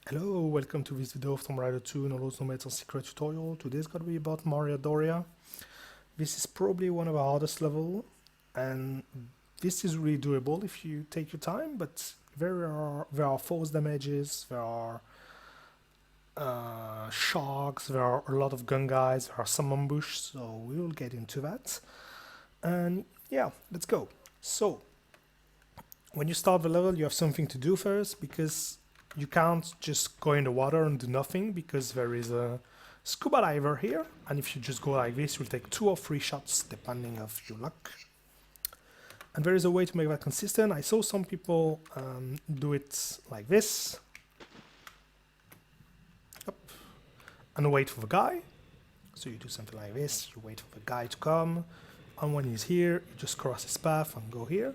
Hello, welcome to this video of Tomb Raider 2 NLNMAS secret tutorial. Today's gonna be about Mario Doria. This is probably one of the hardest level, and this is really doable if you take your time, but there are force damages, there are sharks, there are a lot of gun guys, there are some ambush, so we will get into that. And yeah, let's go. So, when you start the level, you have something to do first, because you can't just go in the water and do nothing, because there is a scuba diver here, and if you just go like this, you'll take 2 or 3 shots depending of your luck. And there is a way to make that consistent. I saw some people do it like this. Up, and wait for the guy. So you do something like this, you wait for the guy to come, and when he's here, you just cross his path and go here.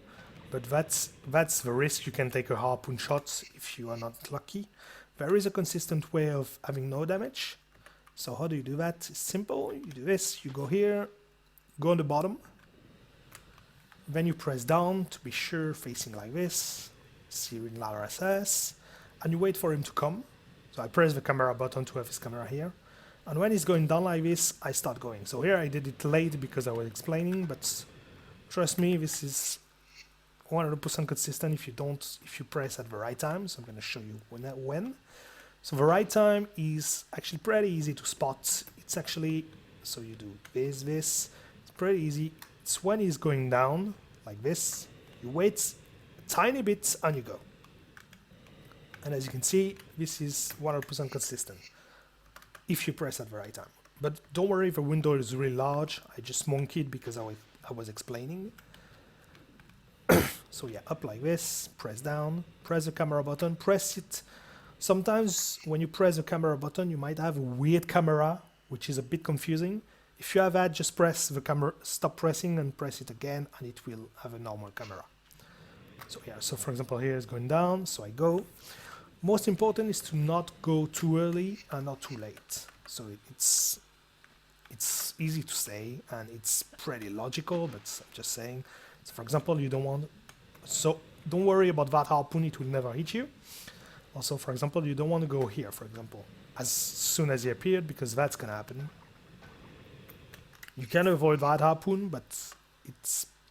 But that's the risk. You can take a harpoon shot if you are not lucky. There is a consistent way of having no damage. So how do you do that? It's simple. You do this, you go here, go on the bottom. Then you press down to be sure, facing like this, steering ladder SS, and you wait for him to come. So I press the camera button to have his camera here. And when he's going down like this, I start going. So here I did it late because I was explaining, but trust me, this is 100% consistent if you press at the right time. So I'm going to show you when. So the right time is actually pretty easy to spot. It's actually, so you do this, it's pretty easy. It's when he's going down like this, you wait a tiny bit and you go. And as you can see, this is 100% consistent if you press at the right time. But don't worry if the window is really large. I just monkeyed because I was explaining. So yeah, up like this, press down, press the camera button, press it. Sometimes when you press the camera button, you might have a weird camera, which is a bit confusing. If you have that, just press the camera, stop pressing and press it again, and it will have a normal camera. So yeah, so for example, here is going down, so I go. Most important is to not go too early and not too late. So it's easy to say, and it's pretty logical, but I'm just saying. So for example, you don't want, so don't worry about that harpoon, it will never hit you. Also, for example, you don't want to go here, for example, as soon as he appeared, because that's gonna happen. You can avoid that harpoon, but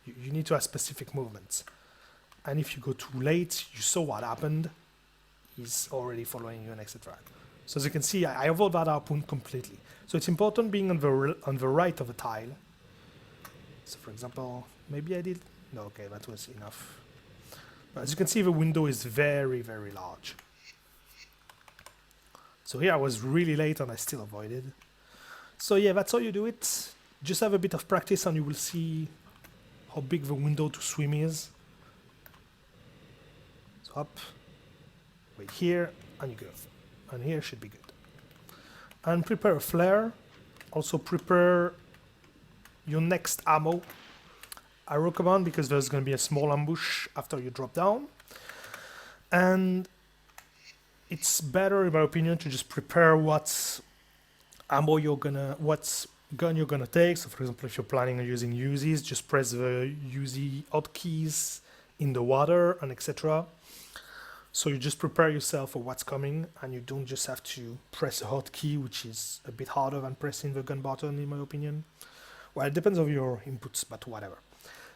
you need to have specific movements. And if you go too late, you saw what happened. He's already following you and etc. So as you can see, I avoid that harpoon completely. So it's important being on the right of the tile. So for example, maybe I did. No, okay, that was enough. But as you can see, the window is very, very large. So here I was really late and I still avoided. So yeah, that's how you do it. Just have a bit of practice and you will see how big the window to swim is. So up, wait here, and you go. And here should be good. And prepare a flare. Also prepare your next ammo. I recommend, because there's going to be a small ambush after you drop down. And it's better, in my opinion, to just prepare what ammo what gun you're gonna take. So for example, if you're planning on using Uzis, just press the Uzi hotkeys in the water and etc. So you just prepare yourself for what's coming, and you don't just have to press a hotkey, which is a bit harder than pressing the gun button, in my opinion. Well, it depends on your inputs, but whatever.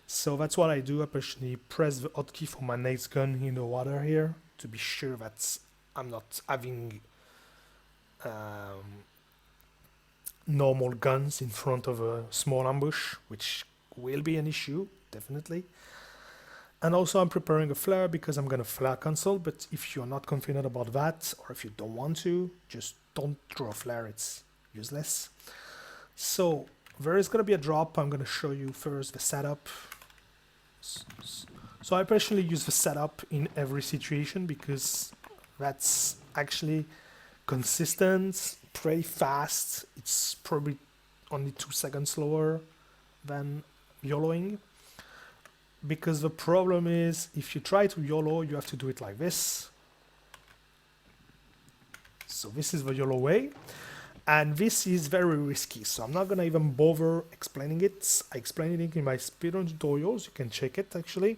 So that's what I do. I personally press the hotkey for my next gun in the water here to be sure that I'm not having normal guns in front of a small ambush, which will be an issue, definitely. And also I'm preparing a flare because I'm gonna flare cancel, but if you're not confident about that, or if you don't want to, just don't draw a flare, it's useless. So there is gonna be a drop. I'm gonna show you first the setup. So I personally use the setup in every situation because that's actually consistent, pretty fast. It's probably only 2 seconds slower than YOLOing. Because the problem is, if you try to YOLO, you have to do it like this. So this is the YOLO way. And this is very risky, so I'm not gonna even bother explaining it. I explained it in my speedrun tutorials, you can check it actually.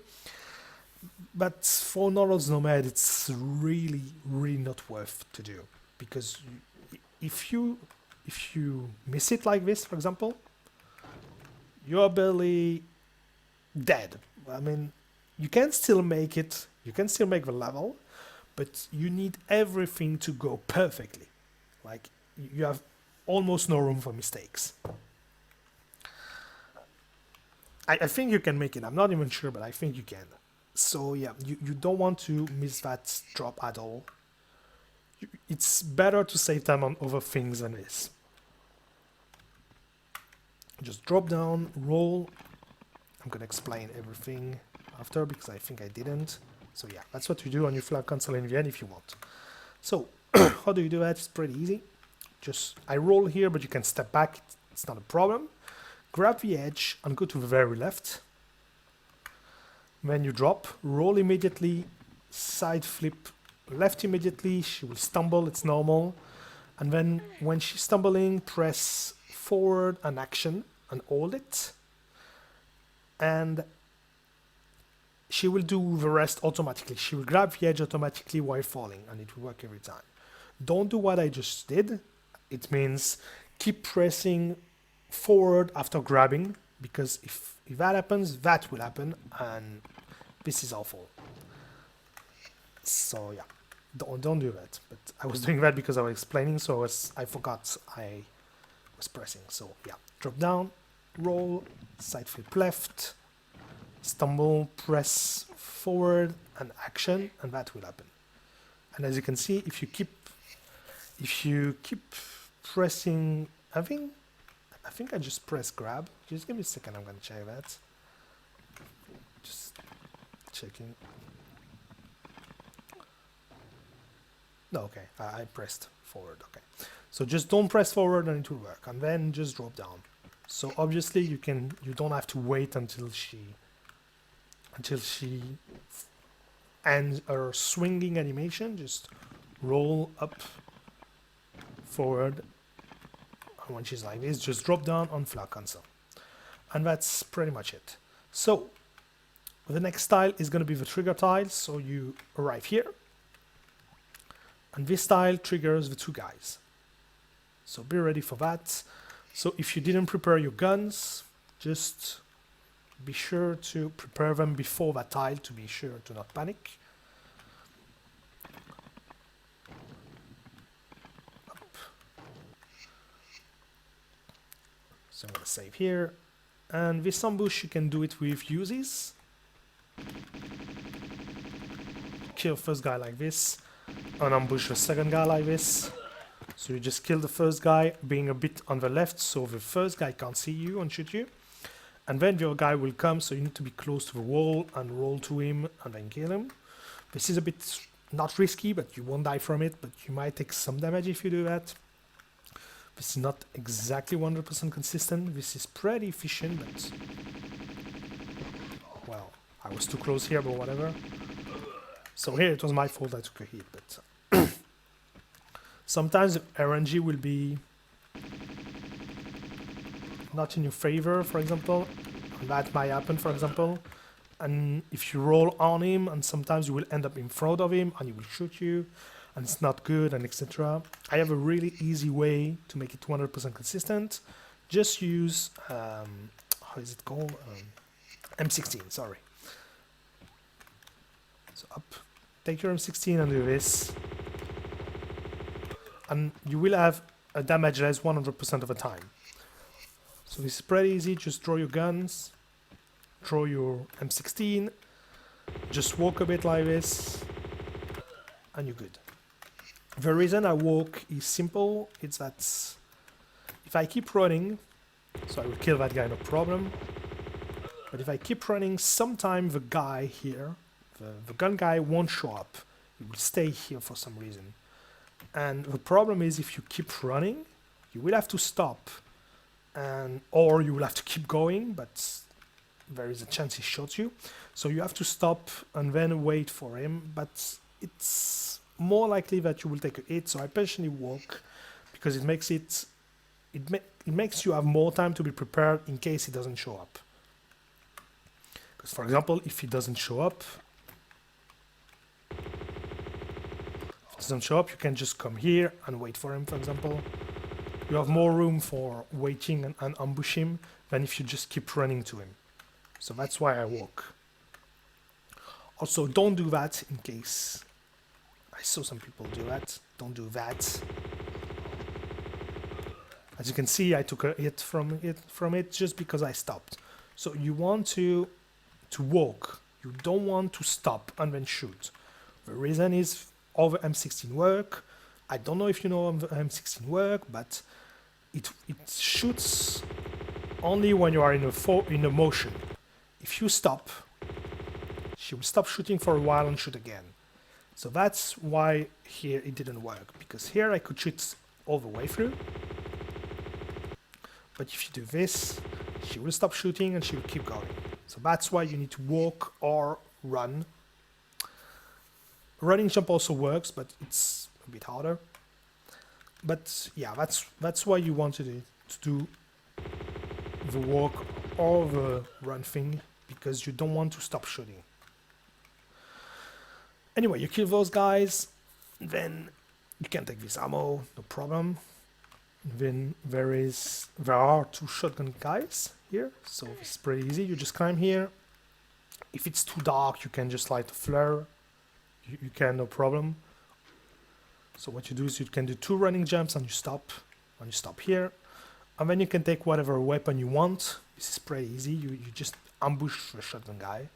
but for Untitled Nomad, it's really, really not worth to do, because if you miss it like this, for example, you're barely dead. I mean, you can still make it, you can still make the level, but you need everything to go perfectly. Like, you have almost no room for mistakes. I think you can make it. I'm not even sure, but I think you can. So yeah, you don't want to miss that drop at all. It's better to save time on other things than this. Just drop down, roll. I'm gonna explain everything after because I think I didn't. So yeah, that's what you do on your flag console in the end if you want. So how do you do that? It's pretty easy. Just I roll here, but you can step back. It's not a problem. Grab the edge and go to the very left. When you drop, roll immediately, side flip left immediately. She will stumble, it's normal. And then when she's stumbling, press forward and action and hold it. And she will do the rest automatically. She will grab the edge automatically while falling, and it will work every time. Don't do what I just did. It means keep pressing forward after grabbing, because if that happens, that will happen, and this is awful. So yeah, don't do that. But I was doing that because I was explaining, so I forgot I was pressing. So yeah, drop down, roll, side flip left, stumble, press forward and action, and that will happen. And as you can see, if you keep pressing, I think I just press grab. Just give me a second, I'm gonna check that. Just checking. No, okay, I pressed forward, okay. So just don't press forward and it will work, and then just drop down. So obviously you don't have to wait until she ends her swinging animation. Just roll up, forward, and when she's like this, just drop down on flag console. And that's pretty much it. So the next tile is going to be the trigger tile. So you arrive here, and this tile triggers the two guys. So be ready for that. So if you didn't prepare your guns, just be sure to prepare them before that tile to be sure to not panic. Up. So I'm going to save here. And this ambush, you can do it with uses. Kill first guy like this, and ambush the second guy like this. So you just kill the first guy, being a bit on the left, so the first guy can't see you and shoot you. And then your guy will come, so you need to be close to the wall and roll to him and then kill him. This is a bit not risky, but you won't die from it, but you might take some damage if you do that. This is not exactly 100% consistent. This is pretty efficient, but... well, I was too close here, but whatever. So here it was my fault I took a hit, but... sometimes RNG will be not in your favor, for example. And that might happen, for example. And if you roll on him, and sometimes you will end up in front of him, and he will shoot you, and it's not good, and etc. I have a really easy way to make it 100% consistent. Just use, how is it called? M16, sorry. So up, take your M16 and do this. And you will have a damage less 100% of the time. So this is pretty easy. Just draw your guns, draw your M16, just walk a bit like this, and you're good. The reason I walk is simple. It's that if I keep running, so I will kill that guy, no problem. But if I keep running, sometime the guy here, the gun guy won't show up. He will stay here for some reason. And the problem is, if you keep running, you will have to stop, or you will have to keep going, but there is a chance he shoots you. So you have to stop and then wait for him, but it's more likely that you will take a hit. So I personally walk, because it makes you have more time to be prepared in case he doesn't show up. Because for example, if he doesn't show up, it doesn't show up, you can just come here and wait for him, for example. You have more room for waiting and ambush him than if you just keep running to him. So that's why I walk. Also, don't do that in case... I saw some people do that. Don't do that. As you can see, I took a hit from it just because I stopped. So you want to walk. You don't want to stop and then shoot. The reason is other M16 work. I don't know if you know the M16 work, but it shoots only when you are in a motion. If you stop, she will stop shooting for a while and shoot again. So that's why here it didn't work, because here I could shoot all the way through. But if you do this, she will stop shooting and she will keep going. So that's why you need to walk or run. Running jump also works, but it's a bit harder. But yeah, that's why you want to do the walk or the run thing, because you don't want to stop shooting. Anyway, you kill those guys, then you can take this ammo, no problem. Then there are 2 shotgun guys here, so it's pretty easy. You just climb here. If it's too dark, you can just light a flare. You can, no problem. So what you do is you can do 2 running jumps and you stop. And you stop here. And then you can take whatever weapon you want. This is pretty easy. You just ambush the shotgun guy.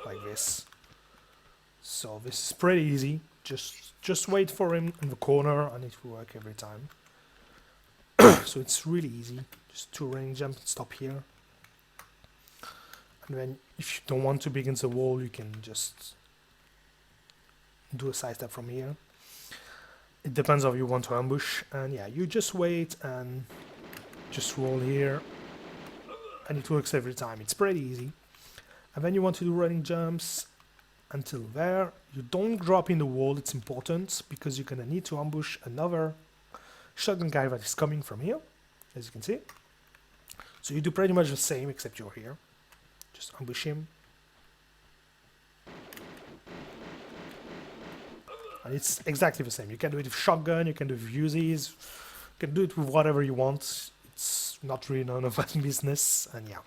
Like this. So this is pretty easy. Just wait for him in the corner and it will work every time. So it's really easy. Just 2 running jumps and stop here. And then if you don't want to be against the wall, you can just do a side step from here. It depends how you want to ambush. And yeah, you just wait and just roll here. And it works every time. It's pretty easy. And then you want to do running jumps until there. You don't drop in the wall, it's important, because you're gonna need to ambush another shotgun guy that is coming from here, as you can see. So you do pretty much the same, except you're here. Just ambush him. And it's exactly the same. You can do it with shotgun, you can do it with Uzis, you can do it with whatever you want. It's not really none of that business, and yeah.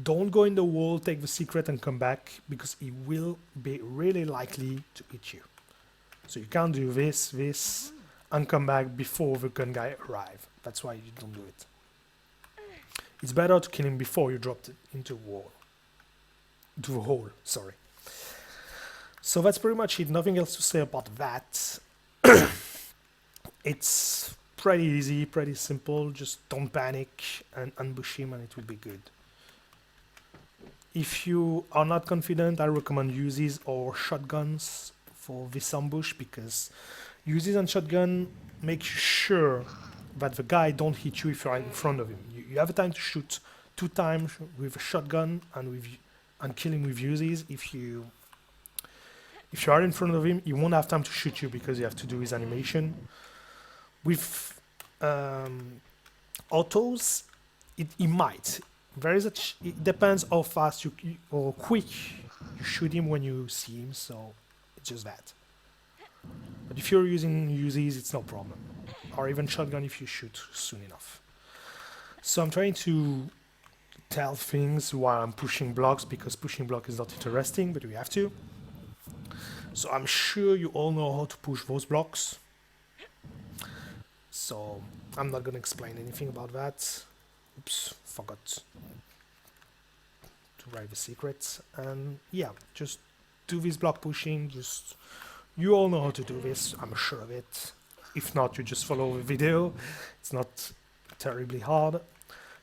Don't go in the wall, take the secret and come back, because it will be really likely to hit you. So you can't do this, and come back before the gun guy arrives. That's why you don't do it. It's better to kill him before you drop it into a wall. Into a hole, sorry. So that's pretty much it. Nothing else to say about that. It's pretty easy, pretty simple. Just don't panic and ambush him and it will be good. If you are not confident, I recommend Uzis or shotguns for this ambush, because Uzis and shotgun make sure that the guy don't hit you if you're in front of him. You have a time to shoot 2 times with a shotgun and kill him with Uzis. If you are in front of him, he won't have time to shoot you because you have to do his animation. With autos, it might. It depends how fast or quick you shoot him when you see him, so it's just that. But if you're using Uzis, it's no problem. Or even shotgun if you shoot soon enough. So I'm trying to tell things while I'm pushing blocks, because pushing block is not interesting, but we have to. So I'm sure you all know how to push those blocks. So I'm not gonna explain anything about that. Oops, forgot to write the secrets. And yeah, just do this block pushing. You all know how to do this, I'm sure of it. If not, you just follow the video. It's not terribly hard.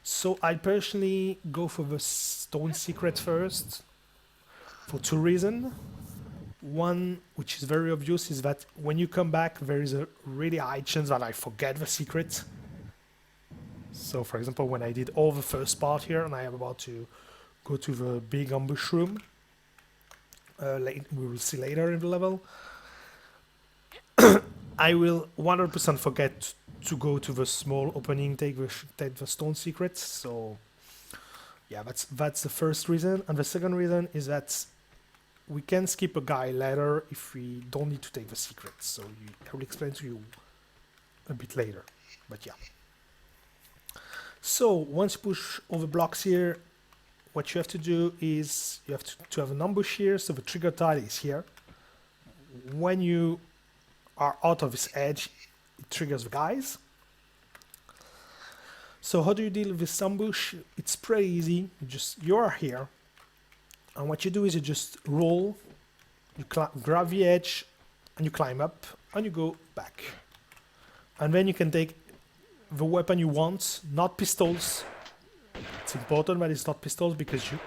So I personally go for the stone secret first for 2 reasons. One, which is very obvious, is that when you come back, there is a really high chance that I forget the secret. So for example, when I did all the first part here and I am about to go to the big ambush room, we will see later in the level, I will 100% forget to go to the small opening, take the stone secret. So yeah, that's the first reason. And the second reason is that we can skip a guy later if we don't need to take the secrets. So I will explain to you a bit later, but yeah. So once you push all the blocks here, what you have to do is you have to have an ambush here. So the trigger tile is here. When you are out of this edge, it triggers the guys. So how do you deal with this ambush? It's pretty easy. You are here, and what you do is you just roll, you grab the edge, and you climb up, and you go back. And then you can take the weapon you want, not pistols. It's important that it's not pistols because you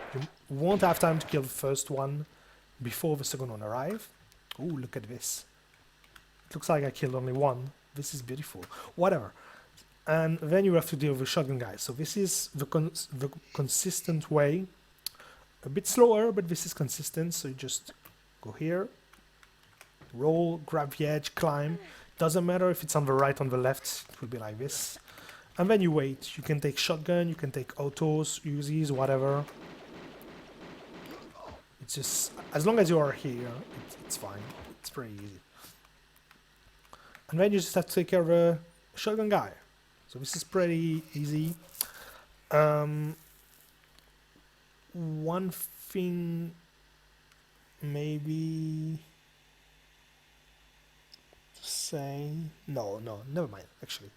won't have time to kill the first one before the second one arrives. Oh, look at this. It looks like I killed only one. This is beautiful. Whatever. And then you have to deal with the shotgun guys. So this is the consistent way. A bit slower, but this is consistent. So you just go here, roll, grab the edge, climb. Doesn't matter if it's on the right or on the left. It will be like this. And then you wait. You can take shotgun, you can take autos, Uzis, whatever. It's just, as long as you are here, it's fine. It's pretty easy. And then you just have to take care of a shotgun guy. So this is pretty easy. One thing maybe to say, no, never mind, actually.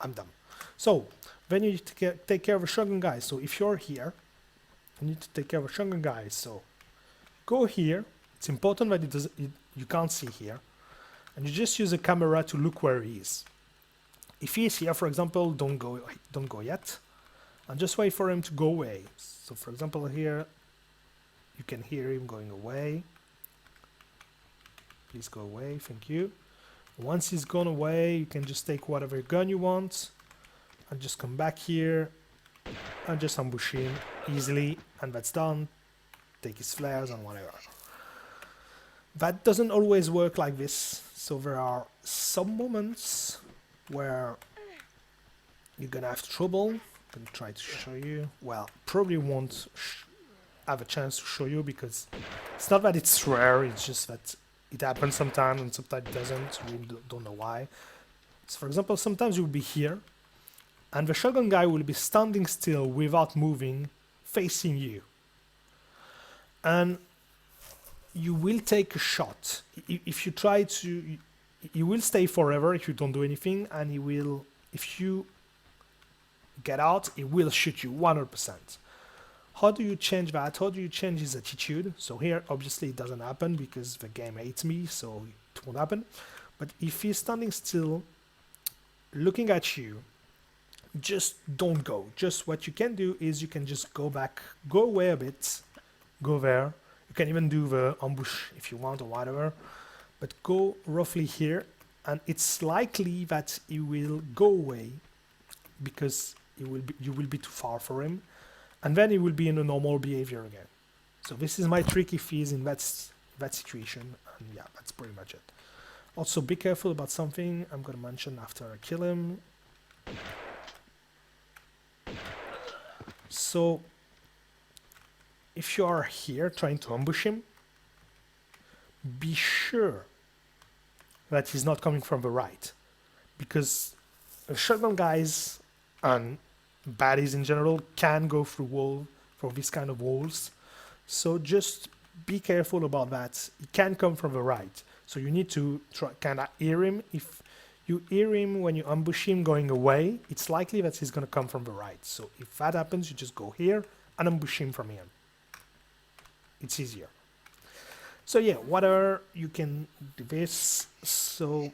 I'm done. So then you need to take care of a shotgun guy. So if you're here, you need to take care of a shotgun guy. So go here. It's important that you can't see here. And you just use a camera to look where he is. If he is here, for example, don't go yet. And just wait for him to go away. So for example here, you can hear him going away. Please go away, thank you. Once he's gone away, you can just take whatever gun you want. And just come back here. And just ambush him easily. And that's done. Take his flares and whatever. That doesn't always work like this. So there are some moments where you're gonna have trouble. I'm gonna try to show you. Well, probably won't have a chance to show you because it's not that it's rare, it's just that it happens sometimes and sometimes it doesn't. We don't know why. So for example, sometimes you'll be here and the shotgun guy will be standing still without moving, facing you. And you will take a shot. If you try to, he will stay forever if you don't do anything, and he will, if you get out, he will shoot you 100%. How do you change that? How do you change his attitude? So here, obviously, it doesn't happen because the game hates me, so it won't happen. But if he's standing still, looking at you, just don't go. Just what you can do is you can just go back, go away a bit, go there. You can even do the ambush if you want or whatever, but go roughly here, and it's likely that he will go away because you will be too far for him, and then he will be in a normal behavior again. So this is my trick if he's in that situation, and yeah, that's pretty much it. Also, be careful about something I'm gonna mention after I kill him. So if you are here trying to ambush him, be sure that he's not coming from the right, because shotgun guys and baddies in general can go through this kind of walls. So just be careful about that. It can come from the right, so you need to try kind of hear him. If you hear him when you ambush him going away, it's likely that he's going to come from the right. So if that happens, you just go here and ambush him from here. It's easier. So yeah, whatever, you can do this. So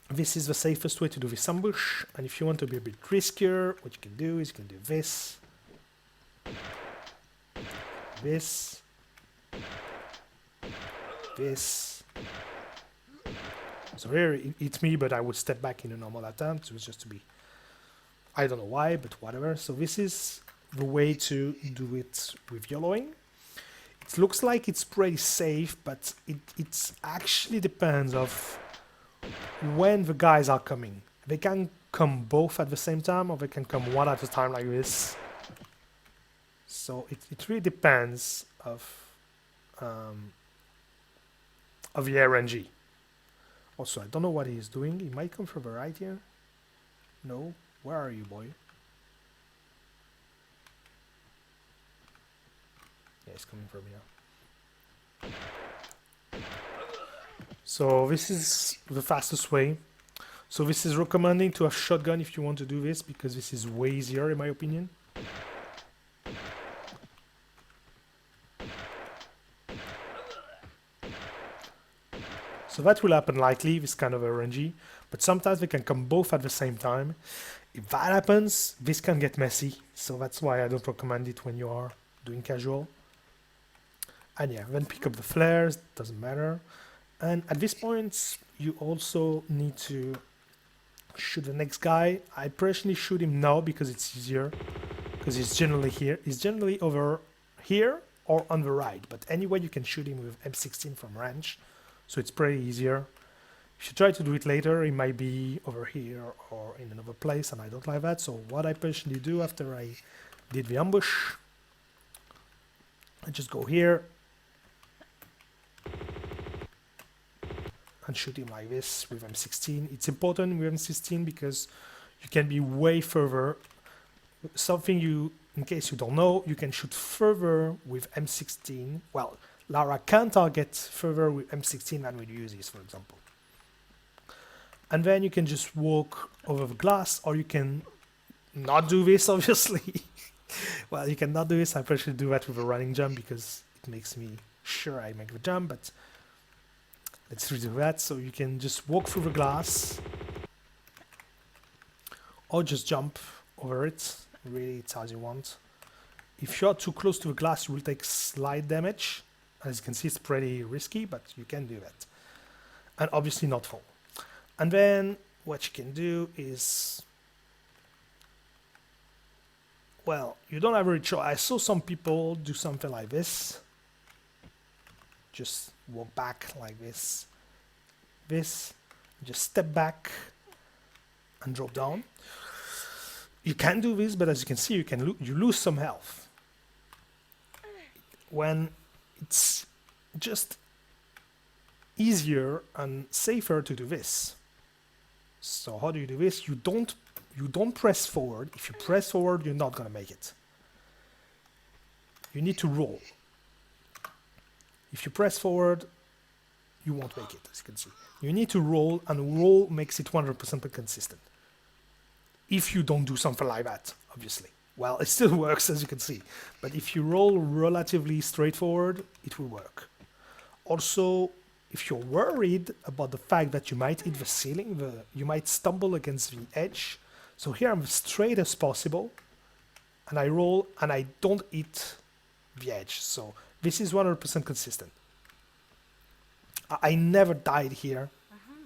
this is the safest way to do this ambush. And if you want to be a bit riskier, what you can do is you can do this, this, this. So here it's me, but I would step back in a normal attempt. So it's just to be, I don't know why, but whatever. So this is the way to do it with yellowing. It looks like it's pretty safe, but it actually depends of when the guys are coming. They can come both at the same time, or they can come one at a time like this. So it really depends of of the RNG. Also, I don't know what he is doing. He might come from the right here. No. Where are you, boy? Yeah, he's coming from here. So this is the fastest way. So this is recommending to have shotgun if you want to do this, because this is way easier in my opinion. So that will happen likely, this kind of RNG, but sometimes they can come both at the same time. If that happens, this can get messy, so that's why I don't recommend it when you are doing casual. And yeah, then pick up the flares, doesn't matter. And at this point, you also need to shoot the next guy. I personally shoot him now because it's easier, because he's generally here. He's generally over here or on the right, but anyway, you can shoot him with M16 from range, so it's pretty easier. If you try to do it later, it might be over here or in another place, and I don't like that. So what I personally do after I did the ambush, I just go here and shoot him like this with M16. It's important with M16 because you can be way further. Something you, in case you don't know, you can shoot further with M16. Well, Lara can target further with M16 than with Uzis, for example. And then you can just walk over the glass, or you can not do this, obviously. Well, you cannot do this. I personally do that with a running jump because it makes me sure I make the jump, but let's redo that. So you can just walk through the glass or just jump over it. Really, it's as you want. If you're too close to the glass, you will take slight damage. As you can see, it's pretty risky, but you can do that. And obviously not fall. And then what you can do is, well, you don't have a choice. I saw some people do something like this. Just walk back like this. Just step back and drop down. You can do this, but as you can see, you lose some health. When it's just easier and safer to do this. So how do you do this? You don't press forward. If you press forward, you're not gonna make it. You need to roll. If you press forward, you won't make it, as you can see. You need to roll, and roll makes it 100% consistent. If you don't do something like that, obviously. Well, it still works, as you can see. But if you roll relatively straightforward, it will work. Also, if you're worried about the fact that you might hit the ceiling, you might stumble against the edge. So here I'm as straight as possible, and I roll, and I don't hit the edge. So this is 100% consistent. I never died here,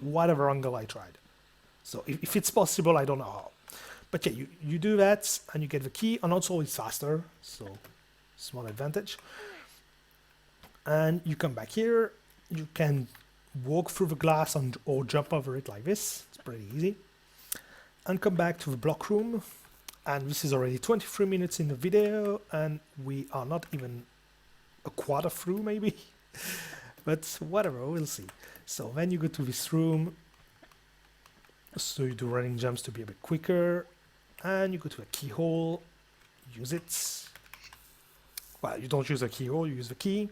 whatever angle I tried. So if it's possible, I don't know how. But yeah, you do that, and you get the key, and also it's faster, so it's one advantage. And you come back here. You can walk through the glass or jump over it like this. It's pretty easy. And come back to the block room. And this is already 23 minutes in the video, and we are not even a quarter through, maybe. But whatever, we'll see. So then you go to this room. So you do running jumps to be a bit quicker. And you go to a keyhole. Use it. Well, you don't use a keyhole, you use the key.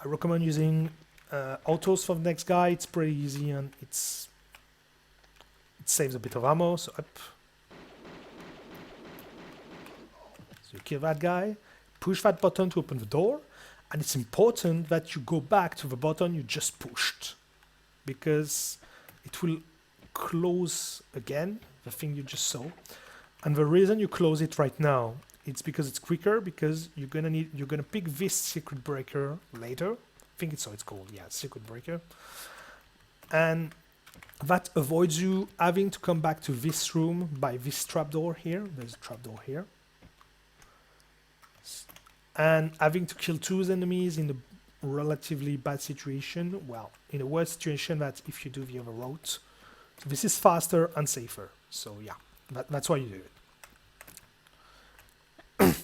I recommend using autos for the next guy. It's pretty easy, and it saves a bit of ammo. So up. So you kill that guy. Push that button to open the door. And it's important that you go back to the button you just pushed, because it will close again the thing you just saw. And the reason you close it right now, it's because it's quicker, because you're gonna pick this secret breaker later. I think it's how it's called, yeah, secret breaker. And that avoids you having to come back to this room by this trapdoor here. There's a trapdoor here. And having to kill two enemies in a relatively bad situation. Well, in a worse situation that if you do the other route. So this is faster and safer. So yeah, that's why you do it.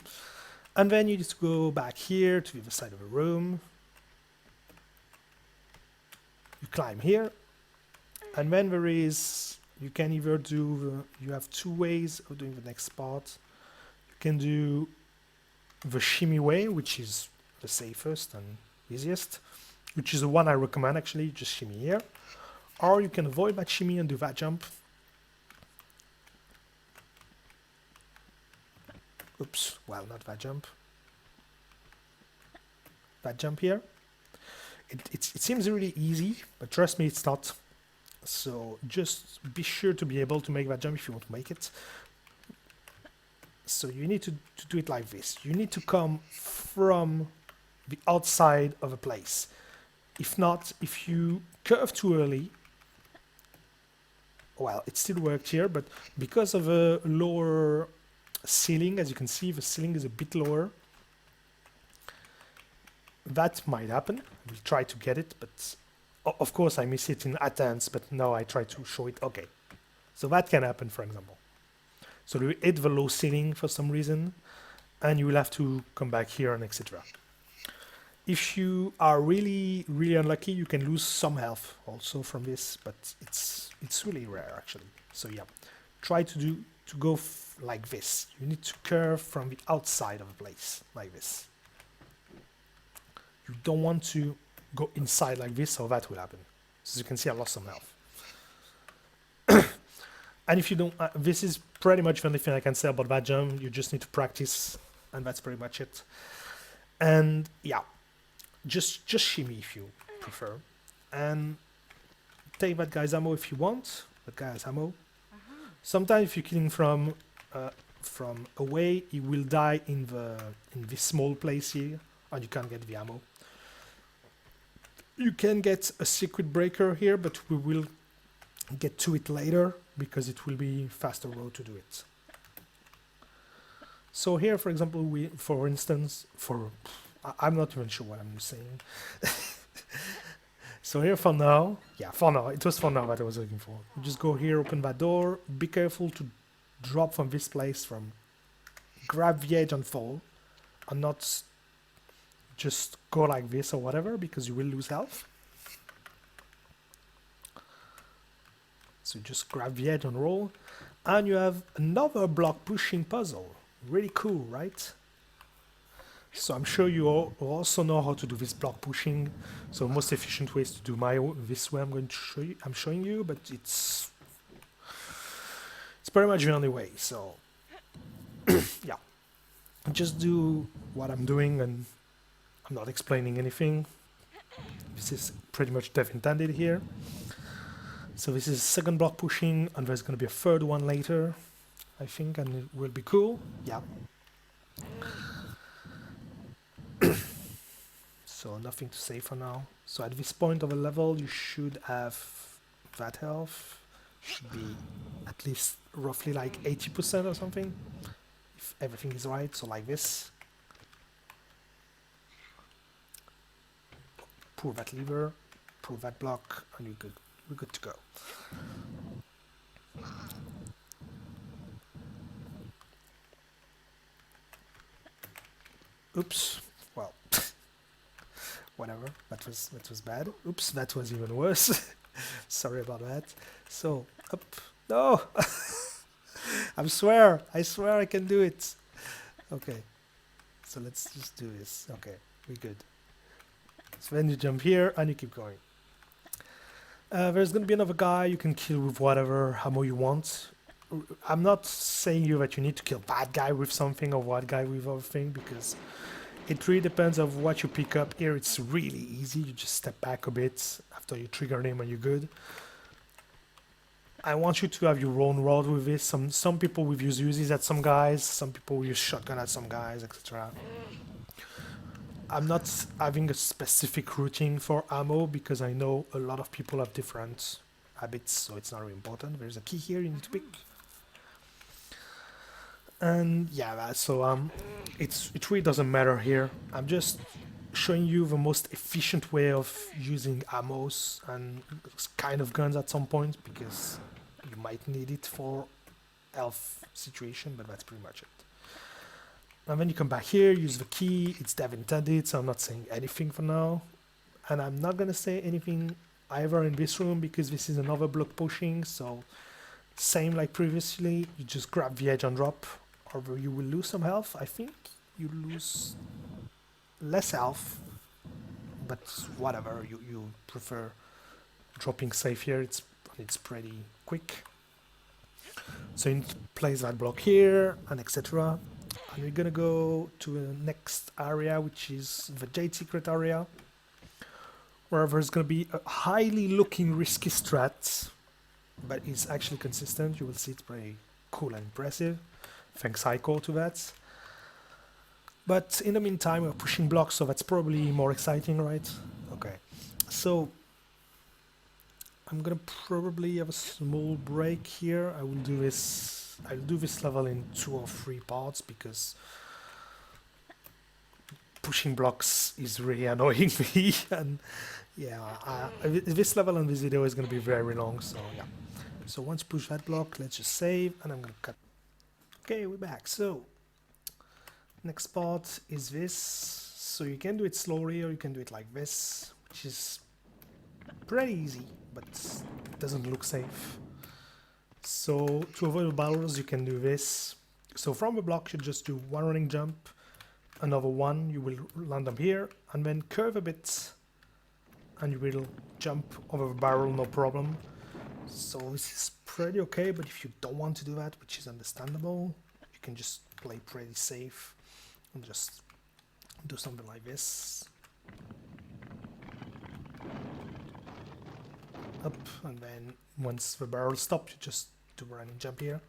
And then you just go back here to the other side of the room. climb here, and then there is, you can either do, you have two ways of doing the next part. You can do the shimmy way, which is the safest and easiest, which is the one I recommend actually, just shimmy here. Or you can avoid that shimmy and do that jump. Oops, well, not that jump. That jump here. It seems really easy, but trust me, it's not. So just be sure to be able to make that jump if you want to make it. So you need to do it like this. You need to come from the outside of a place. If not, if you curve too early, well, it still worked here, but because of a lower ceiling, as you can see, the ceiling is a bit lower. That might happen. We'll try to get it, but of course I miss it in attempts, but now I try to show it. Okay, so that can happen, for example. So you hit the low ceiling for some reason, and you will have to come back here and etc. If you are really unlucky, you can lose some health also from this, but it's really rare actually. So yeah, try to go like this. You need to curve from the outside of a place like this. You don't want to go inside like this, or that will happen. So you can see I lost some health. And if you don't, this is pretty much the only thing I can say about that jump. You just need to practice, and that's pretty much it. And yeah, just shimmy if you prefer, and take that guy's ammo if you want. That guy has ammo. Sometimes if you're killing from away, he will die in this small place here, and you can't get the ammo. You can get a secret breaker here, but we will get to it later because it will be faster road to do it. So here, for example, for instance, I'm not even sure what I'm saying. So here for now, it was for now that I was looking for. You just go here, open that door, be careful to drop from this place, grab the edge and fall, and not just go like this or whatever, because you will lose health. So just grab the edge and roll, and you have another block pushing puzzle. Really cool, right? So I'm sure you all also know how to do this block pushing. So most efficient ways to do this way I'm showing you, but it's pretty much the only way. So yeah, just do what I'm doing, and I'm not explaining anything. This is pretty much dev intended here. So this is second block pushing, and there's going to be a third one later, I think, and it will be cool. Yeah. So nothing to say for now. So at this point of a level, you should have that health. Should be at least roughly like 80% or something, if everything is right. So like this. Pull that lever, pull that block, and you're good. We're good to go. Oops. Well, whatever. That was bad. Oops, that was even worse. Sorry about that. So up. No. I swear I can do it. Okay. So let's just do this. Okay, we're good. So then you jump here and you keep going. There's going to be another guy you can kill with whatever ammo you want. I'm not saying you that you need to kill that guy with something or that guy with other thing, because it really depends on what you pick up. Here it's really easy. You just step back a bit after you trigger him and you're good. I want you to have your own road with this. Some people will use Uzis at some guys, some people will use shotgun at some guys, etc. I'm not having a specific routine for ammo because I know a lot of people have different habits, so it's not really important. There's a key here you need to pick. And yeah, so it really doesn't matter here. I'm just showing you the most efficient way of using ammos and kind of guns at some point, because you might need it for health situation, but that's pretty much it. And then you come back here, use the key. It's dev intended, so I'm not saying anything for now. And I'm not going to say anything either in this room, because this is another block pushing, so same like previously, you just grab the edge and drop, or you will lose some health. I think you lose less health, but whatever, you prefer dropping safe here, it's pretty quick. So you need to place that block here, and etc. And we're gonna go to the next area, which is the Jade secret area, where there's gonna be a highly looking risky strat, but it's actually consistent. You will see it's pretty cool and impressive. Thanks Ico to that. But in the meantime, we're pushing blocks, so that's probably more exciting, right? Okay, so I'm gonna probably have a small break here. I'll do this level in 2 or 3 parts, because pushing blocks is really annoying me, and yeah, this level and this video is gonna be very long, so yeah. So once you push that block, let's just save, and I'm gonna cut. Okay, we're back. So next part is this. So you can do it slowly, or you can do it like this, which is pretty easy, but it doesn't look safe. So to avoid the barrels, you can do this. So from the block, you just do one running jump, another one, you will land them here, and then curve a bit, and you will jump over the barrel, no problem. So this is pretty okay, but if you don't want to do that, which is understandable, you can just play pretty safe and just do something like this. Up, and then once the barrel stops, you just do a running jump here.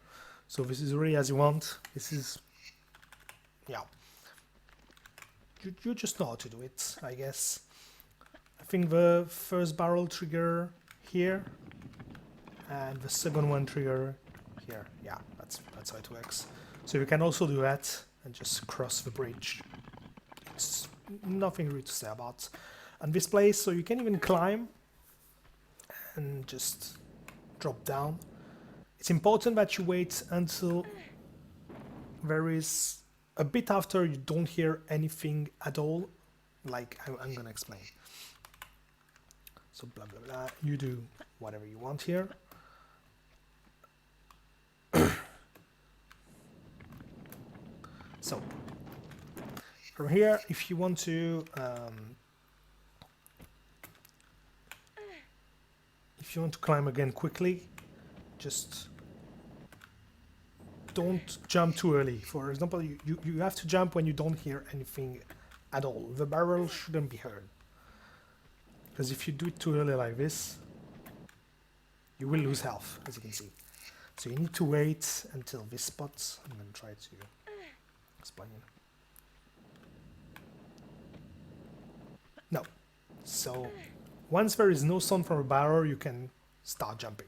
So this is really as you want. This is, yeah, you just know how to do it, I guess. I think the first barrel trigger here, and the second one trigger here. Yeah, that's how it works. So you can also do that and just cross the bridge. It's nothing really to say about. And this place, so you can even climb and just drop down. It's important that you wait until there is a bit after you don't hear anything at all, like I'm gonna explain. So blah blah blah, you do whatever you want here. So from here, if you want to climb again quickly, just don't jump too early. For example, you have to jump when you don't hear anything at all. The barrel shouldn't be heard, because if you do it too early like this, you will lose health, as you can see. So you need to wait until this spot. I'm going to try to explain. No. So once there is no sound from a barrel, you can start jumping.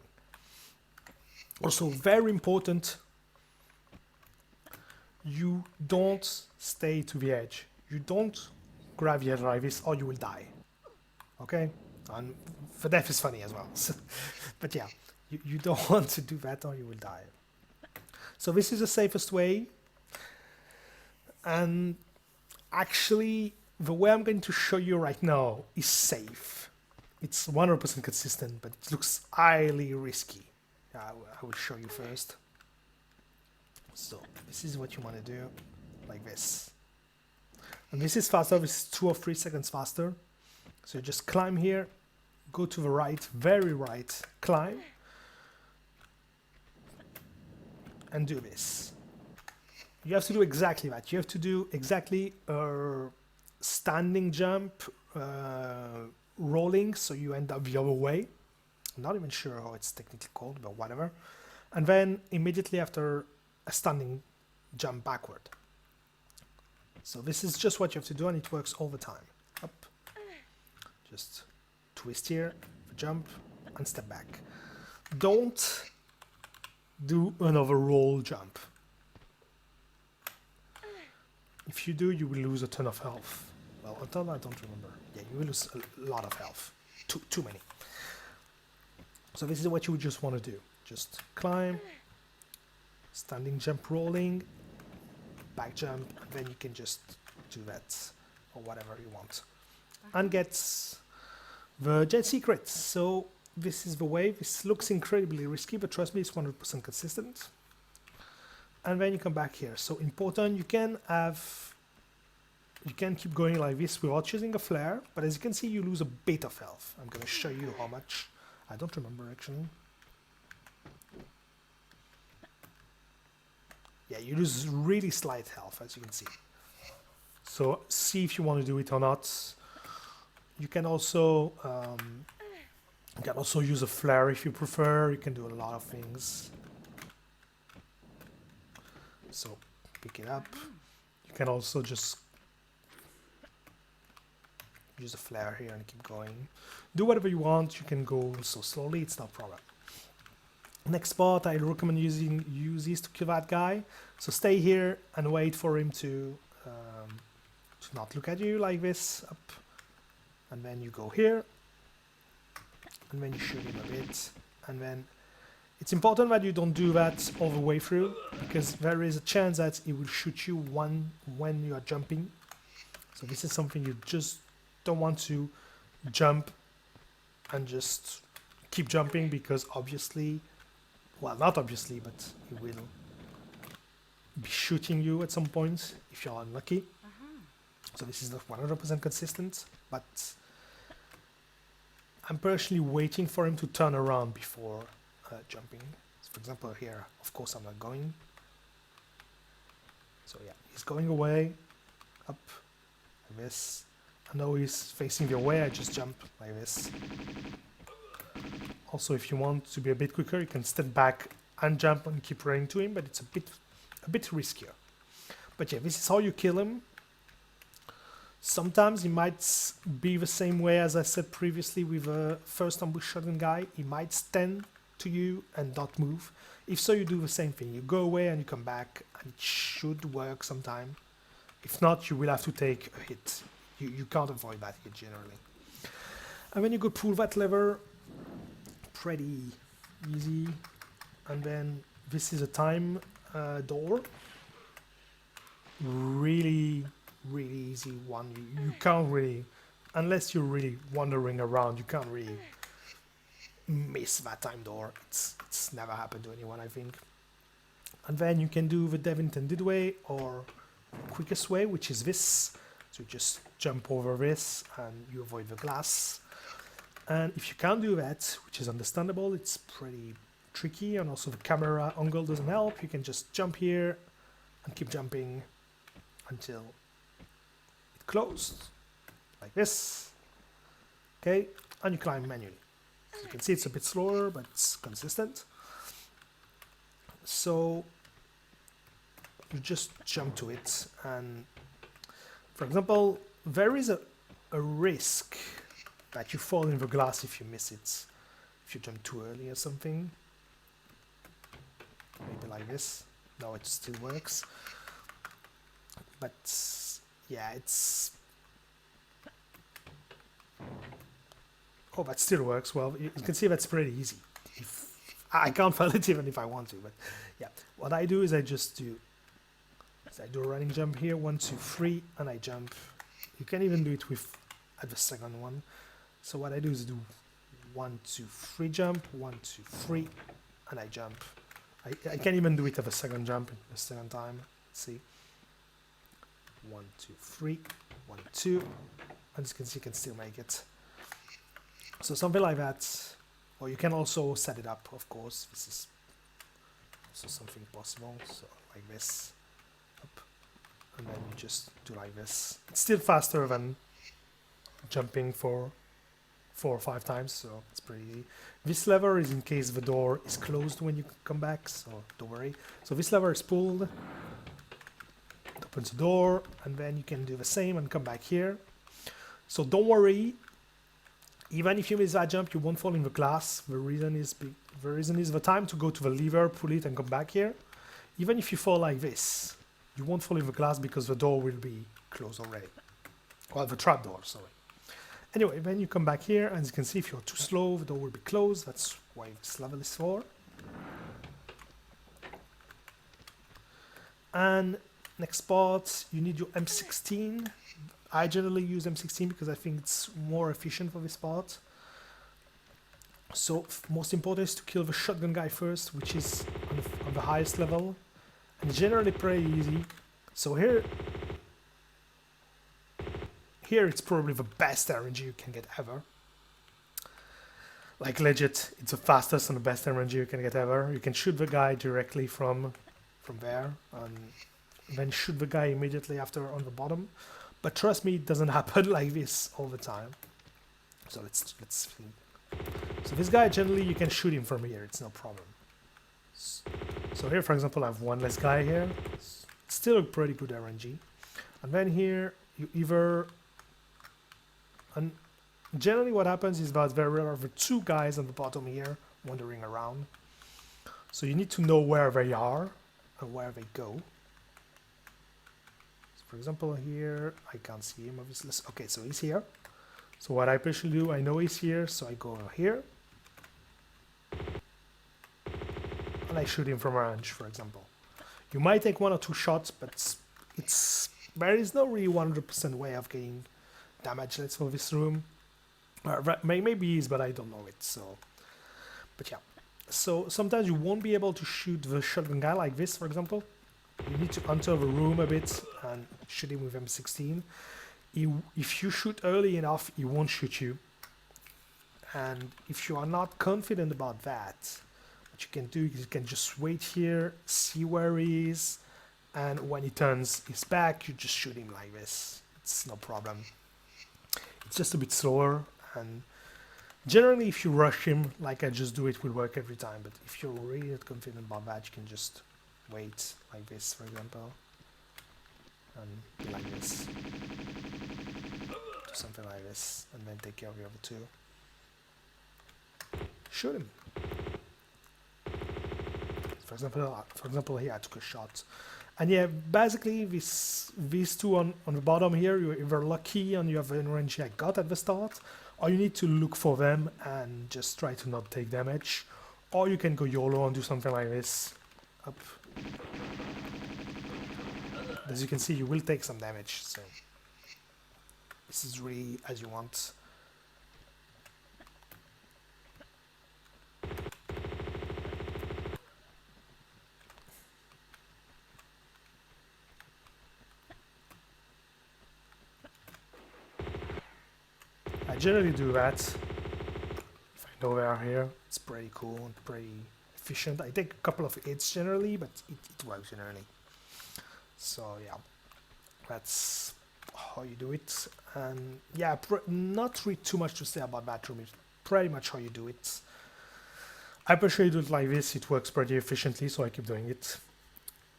Also, very important, you don't stay to the edge. You don't grab the edge like this, or you will die. Okay? And the death is funny as well. So, but yeah, you don't want to do that, or you will die. So this is the safest way. And actually, the way I'm going to show you right now is safe. It's 100% consistent, but it looks highly risky. I will show you first. So this is what you want to do, like this. And this is faster, this is 2 or 3 seconds faster. So you just climb here, go to the right, very right, climb, and do this. You have to do exactly that. You have to do exactly a standing jump, rolling, so you end up the other way. I'm not even sure how it's technically called, but whatever. And then immediately after, a standing jump backward. So this is just what you have to do, and it works all the time. Up, just twist here, jump, and step back. Don't do another roll jump. If you do, you will lose a ton of health. Well, a ton, I don't remember. Yeah, you will lose a lot of health. Too many. So this is what you would just want to do. Just climb, standing jump rolling, back jump, and then you can just do that or whatever you want. And get The Jade secret. So this is the way. This looks incredibly risky, but trust me, it's 100% consistent. And then you come back here. So important, you can keep going like this without choosing a flare, but as you can see, you lose a bit of health. I'm going to show you how much. I don't remember actually. Yeah, you lose really slight health, as you can see. So see if you want to do it or not. You can also use a flare if you prefer. You can do a lot of things. So pick it up. You can also just use a flare here and keep going. Do whatever you want. You can go so slowly. It's no problem. Next spot, I recommend use this to kill that guy. So stay here and wait for him to not look at you like this. Up, and then you go here, and then you shoot him a bit. And then it's important that you don't do that all the way through, because there is a chance that he will shoot you when you are jumping. So this is something you just don't want to jump and just keep jumping, because obviously, well, not obviously, but he will be shooting you at some point if you're unlucky. So this is not 100% consistent, but I'm personally waiting for him to turn around before jumping. So for example, here, of course, I'm not going. So yeah, he's going away, up, like this. I know he's facing the way, I just jump like this. Also, if you want to be a bit quicker, you can step back and jump and keep running to him, but it's a bit riskier. But yeah, this is how you kill him. Sometimes he might be the same way as I said previously with the first ambush shotgun guy. He might stand to you and not move. If so, you do the same thing. You go away and you come back, and it should work sometime. If not, you will have to take a hit. You can't avoid that hit generally. And then you go pull that lever. Pretty easy. And then this is a time door. Really easy one. You can't really, unless you're really wandering around, you can't really miss that time door. It's never happened to anyone, I think. And then you can do the dev intended way, or quickest way, which is this. So you just jump over this and you avoid the glass. And if you can't do that, which is understandable, it's pretty tricky, and also the camera angle doesn't help. You can just jump here and keep jumping until it closed, like this. Okay, and you climb manually. So you can see it's a bit slower, but it's consistent. So you just jump to it, and for example, there is a risk that you fall in the glass if you miss it, if you jump too early or something. Maybe like this. No, it still works. But yeah, it's... Oh, that still works. Well, you can see that's pretty easy. If I can't fail it even if I want to, but yeah. What I do is I just do... I do a running jump here, 1, 2, 3, and I jump. You can even do it at the second one. So what I do is do 1, 2, 3 jump, 1, 2, 3, and I jump. I can even do it at the second jump the second time. Let's see. 1, 2, 3, 1, 2, and as you can see, you can still make it. So something like that. Or you can also set it up, of course. This is also something possible. So like this, up, and then you just do like this. It's still faster than jumping for 4 or 5 times, so it's pretty easy. This lever is in case the door is closed when you come back, so don't worry. So this lever is pulled, it opens the door, and then you can do the same and come back here. So don't worry, even if you miss that jump, you won't fall in the glass. The reason is the time to go to the lever, pull it, and come back here. Even if you fall like this, you won't fall in the glass because the door will be closed already. Well, the trap door, sorry. Anyway, then you come back here, and as you can see, if you're too slow, the door will be closed. That's why this level is for. And next spot, you need your M16. I generally use M16 because I think it's more efficient for this part. So most important is to kill the shotgun guy first, which is on the highest level, and generally pretty easy. So here it's probably the best RNG you can get ever. Like legit, it's the fastest and the best RNG you can get ever. You can shoot the guy directly from there, and then shoot the guy immediately after on the bottom. But trust me, it doesn't happen like this all the time. So let's see. So this guy, generally you can shoot him from here, it's no problem. So here, for example, I have one less guy here. It's still a pretty good RNG. And then here, you either... And generally what happens is that there are the two guys on the bottom here wandering around. So you need to know where they are and where they go. So for example here, I can't see him obviously. Okay, so he's here. So what I personally do, I know he's here, so I go here. And I shoot him from a range, for example. You might take 1 or 2 shots, but there is no really 100% way of getting damage, let's for this room. Maybe is, but I don't know it, so... But yeah. So sometimes you won't be able to shoot the shotgun guy like this, for example. You need to enter the room a bit and shoot him with M16. If you shoot early enough, he won't shoot you. And if you are not confident about that, what you can do is you can just wait here, see where he is, and when he turns his back, you just shoot him like this. It's no problem. It's just a bit slower, and generally if you rush him, like I just do, it will work every time. But if you're really not confident about that, you can just wait like this, for example, and like this. Do something like this, and then take care of the other two. Shoot him. For example, here I took a shot. And yeah, basically these two on the bottom here, you're either lucky and you have an RNG I got at the start, or you need to look for them and just try to not take damage. Or you can go YOLO and do something like this. Up. As you can see, you will take some damage, so this is really as you want. I generally do that. If I know they are here, it's pretty cool and pretty efficient. I take a couple of hits generally, but it works generally. So yeah, that's how you do it. And yeah, not really too much to say about that room. It's pretty much how you do it. I personally do it like this. It works pretty efficiently, so I keep doing it.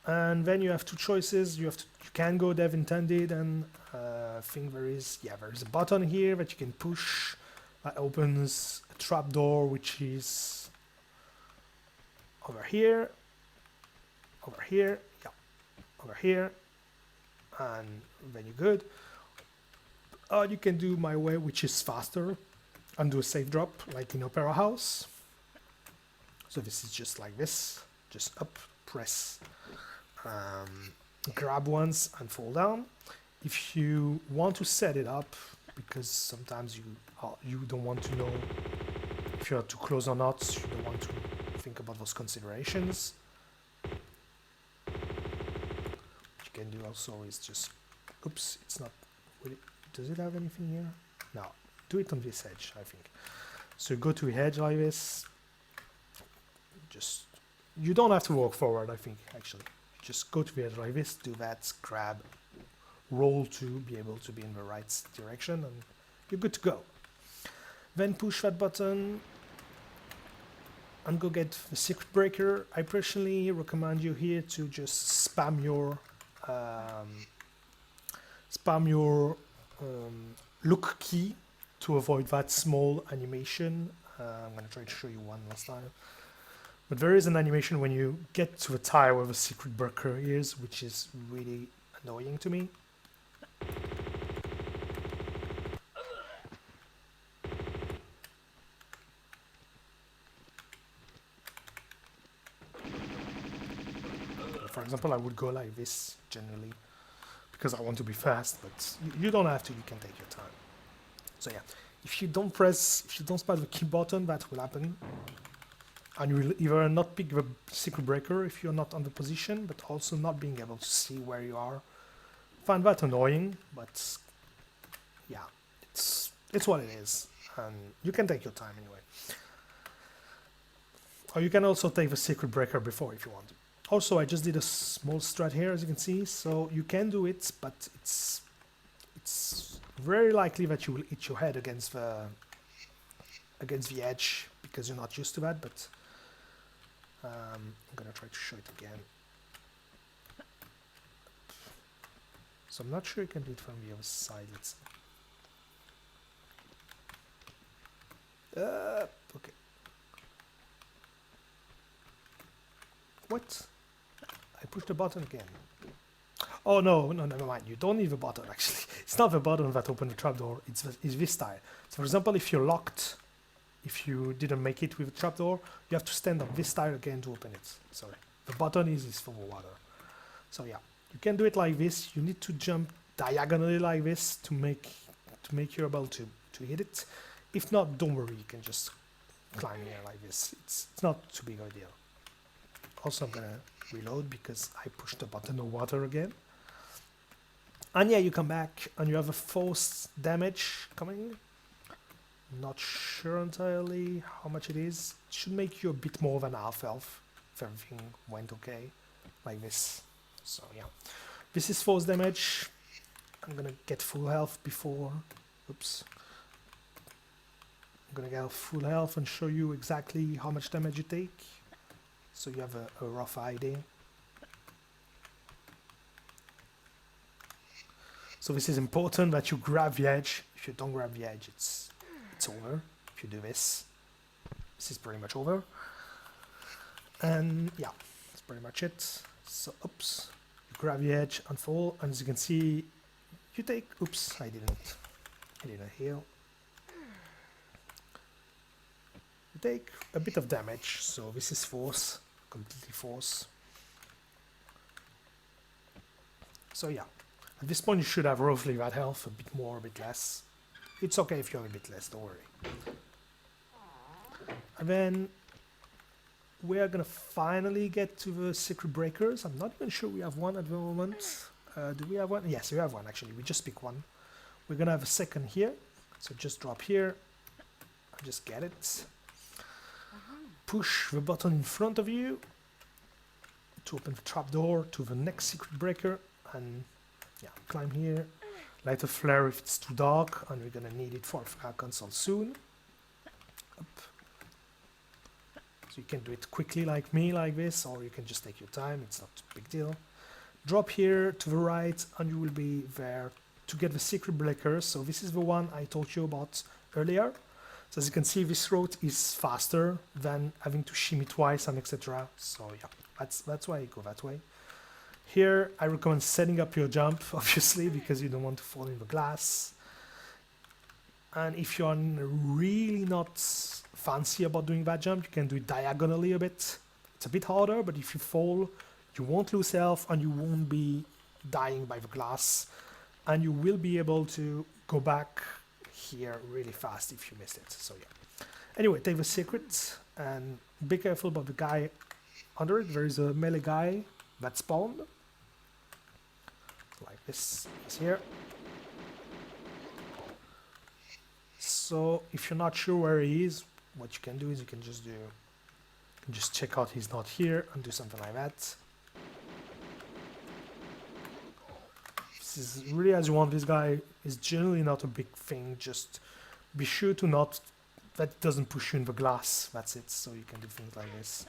And then you have two choices. You can go dev intended, and I think there is a button here that you can push that opens a trapdoor, which is over here, over here, and then you're good. You can do my way, which is faster, and do a safe drop like in Opera House. So this is just like this, just up, press, grab once and fall down. If you want to set it up, because sometimes you don't want to know if you're too close or not, you don't want to think about those considerations. What you can do also is just, oops, it's not really, does it have anything here? No, do it on this edge, I think. So you go to the edge like this, you don't have to walk forward, I think, actually. Just go to the edge like this, do that, grab, roll to be able to be in the right direction, and you're good to go. Then push that button and go get the secret breaker. I personally recommend you here to just spam your look key to avoid that small animation. I'm going to try to show you one last time. But there is an animation when you get to the tire where the secret breaker is, which is really annoying to me. For example, I would go like this generally, because I want to be fast, but you don't have to, you can take your time. So yeah, if you don't smash the key button, that will happen. And you will either not pick the secret breaker if you're not on the position, but also not being able to see where you are. Find that annoying, but yeah, it's what it is, and you can take your time anyway. Or you can also take the secret breaker before if you want. Also, I just did a small strat here, as you can see, so you can do it, but it's very likely that you will hit your head against the edge because you're not used to that. But I'm gonna try to show it again. So I'm not sure you can do it from the other side. Let's see. Okay. What? I pushed the button again. Oh no, never mind. You don't need the button actually. It's not the button that opens the trapdoor. It's this tile. So for example, if you're locked, if you didn't make it with the trapdoor, you have to stand on this tile again to open it. Sorry. The button is for the water. So yeah, you can do it like this. You need to jump diagonally like this to make you able to hit it. If not, don't worry. You can just climb here like this. It's not too big a deal. Also, I'm gonna reload because I pushed the button of water again. And yeah, you come back and you have a force damage coming. Not sure entirely how much it is. It should make you a bit more than half health if everything went okay, like this. So yeah, this is force damage. I'm gonna get full health before. Oops. I'm gonna get full health and show you exactly how much damage you take, so you have a rough idea. So this is important that you grab the edge. If you don't grab the edge, it's over. If you do this, this is pretty much over. And yeah, that's pretty much it. So oops, you grab the edge and fall, and as you can see, you take, oops, I didn't heal. You take a bit of damage, so this is force, completely force. So yeah, at this point you should have roughly that health, a bit more, a bit less. It's okay if you have a bit less, don't worry. And then we are gonna finally get to the secret breakers. I'm not even sure we have one at the moment. Do we have one? Yes, we have one actually. We just pick one. We're gonna have a second here. So just drop here and just get it. Push the button in front of you to open the trapdoor to the next secret breaker, and yeah, climb here. Light a flare if it's too dark, and we're gonna need it for our console soon. Up. So you can do it quickly like me, like this, or you can just take your time, it's not a big deal. Drop here to the right, and you will be there to get the secret breaker. So this is the one I told you about earlier. So as you can see, this route is faster than having to shimmy twice and etc. So yeah, that's why I go that way. Here, I recommend setting up your jump, obviously, because you don't want to fall in the glass. And if you're really not fancy about doing that jump, you can do it diagonally a bit. It's a bit harder, but if you fall, you won't lose health and you won't be dying by the glass. And you will be able to go back here really fast if you missed it. So yeah. Anyway, take the secret and be careful about the guy under it. There is a melee guy that spawned. Like this is here. So if you're not sure where he is, what you can do is you can just check out he's not here and do something like that. This is really as you want. This guy is generally not a big thing. Just be sure to not, that doesn't push you in the glass. That's it. So you can do things like this.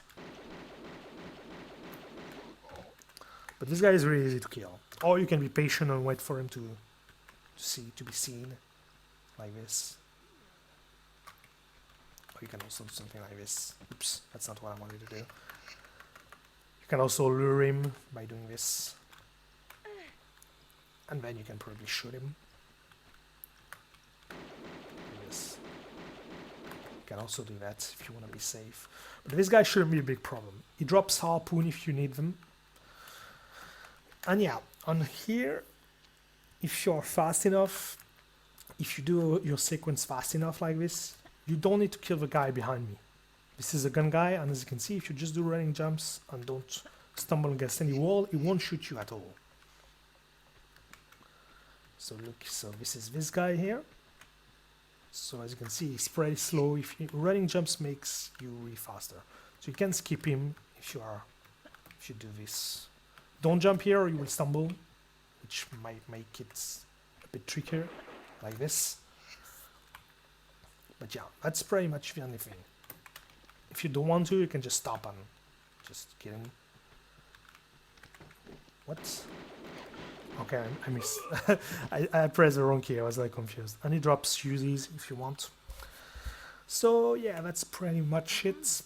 But this guy is really easy to kill. Or you can be patient and wait for him to be seen, like this. Or you can also do something like this. Oops, that's not what I wanted to do. You can also lure him by doing this. And then you can probably shoot him. Like this. You can also do that if you want to be safe. But this guy shouldn't be a big problem. He drops harpoon if you need them. And yeah, on here, if you're fast enough, if you do your sequence fast enough like this, you don't need to kill the guy behind me. This is a gun guy, and as you can see, if you just do running jumps and don't stumble against any wall, it won't shoot you at all. So look, so this is this guy here. So as you can see, he's pretty slow. If you, running jumps makes you really faster. So you can skip him if you do this. Don't jump here or you will stumble, which might make it a bit trickier, like this. But yeah, that's pretty much the only thing. If you don't want to, you can just stop and just kidding. What? Okay, I missed. I pressed the wrong key, I was like confused. And it drops Uzis if you want. So yeah, that's pretty much it.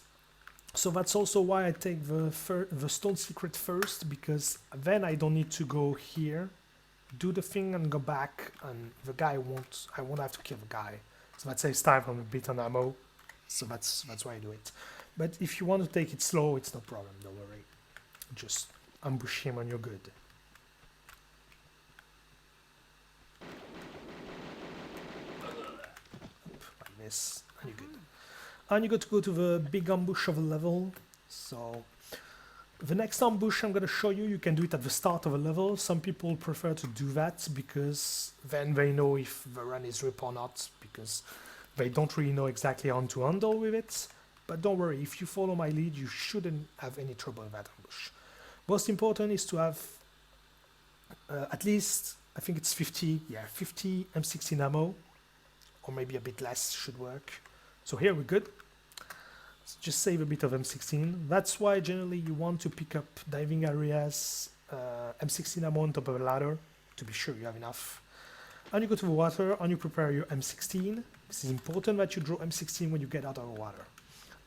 So that's also why I take the stone secret first, because then I don't need to go here, do the thing and go back, and the guy I won't have to kill the guy. So that saves time from a bit on ammo. So that's why I do it. But if you want to take it slow, it's no problem, don't worry. Just ambush him and you're good. Like this, and you're good. And you got to go to the big ambush of a level. So the next ambush I'm going to show you, you can do it at the start of a level. Some people prefer to do that because then they know if the run is rip or not, because they don't really know exactly how to handle with it. But don't worry, if you follow my lead, you shouldn't have any trouble with that ambush. Most important is to have at least, I think it's 50 M16 ammo, or maybe a bit less should work. So here we're good. So just save a bit of M16. That's why generally you want to pick up diving areas, M16 ammo on top of a ladder, to be sure you have enough. And you go to the water and you prepare your M16. This is important that you draw M16 when you get out of the water.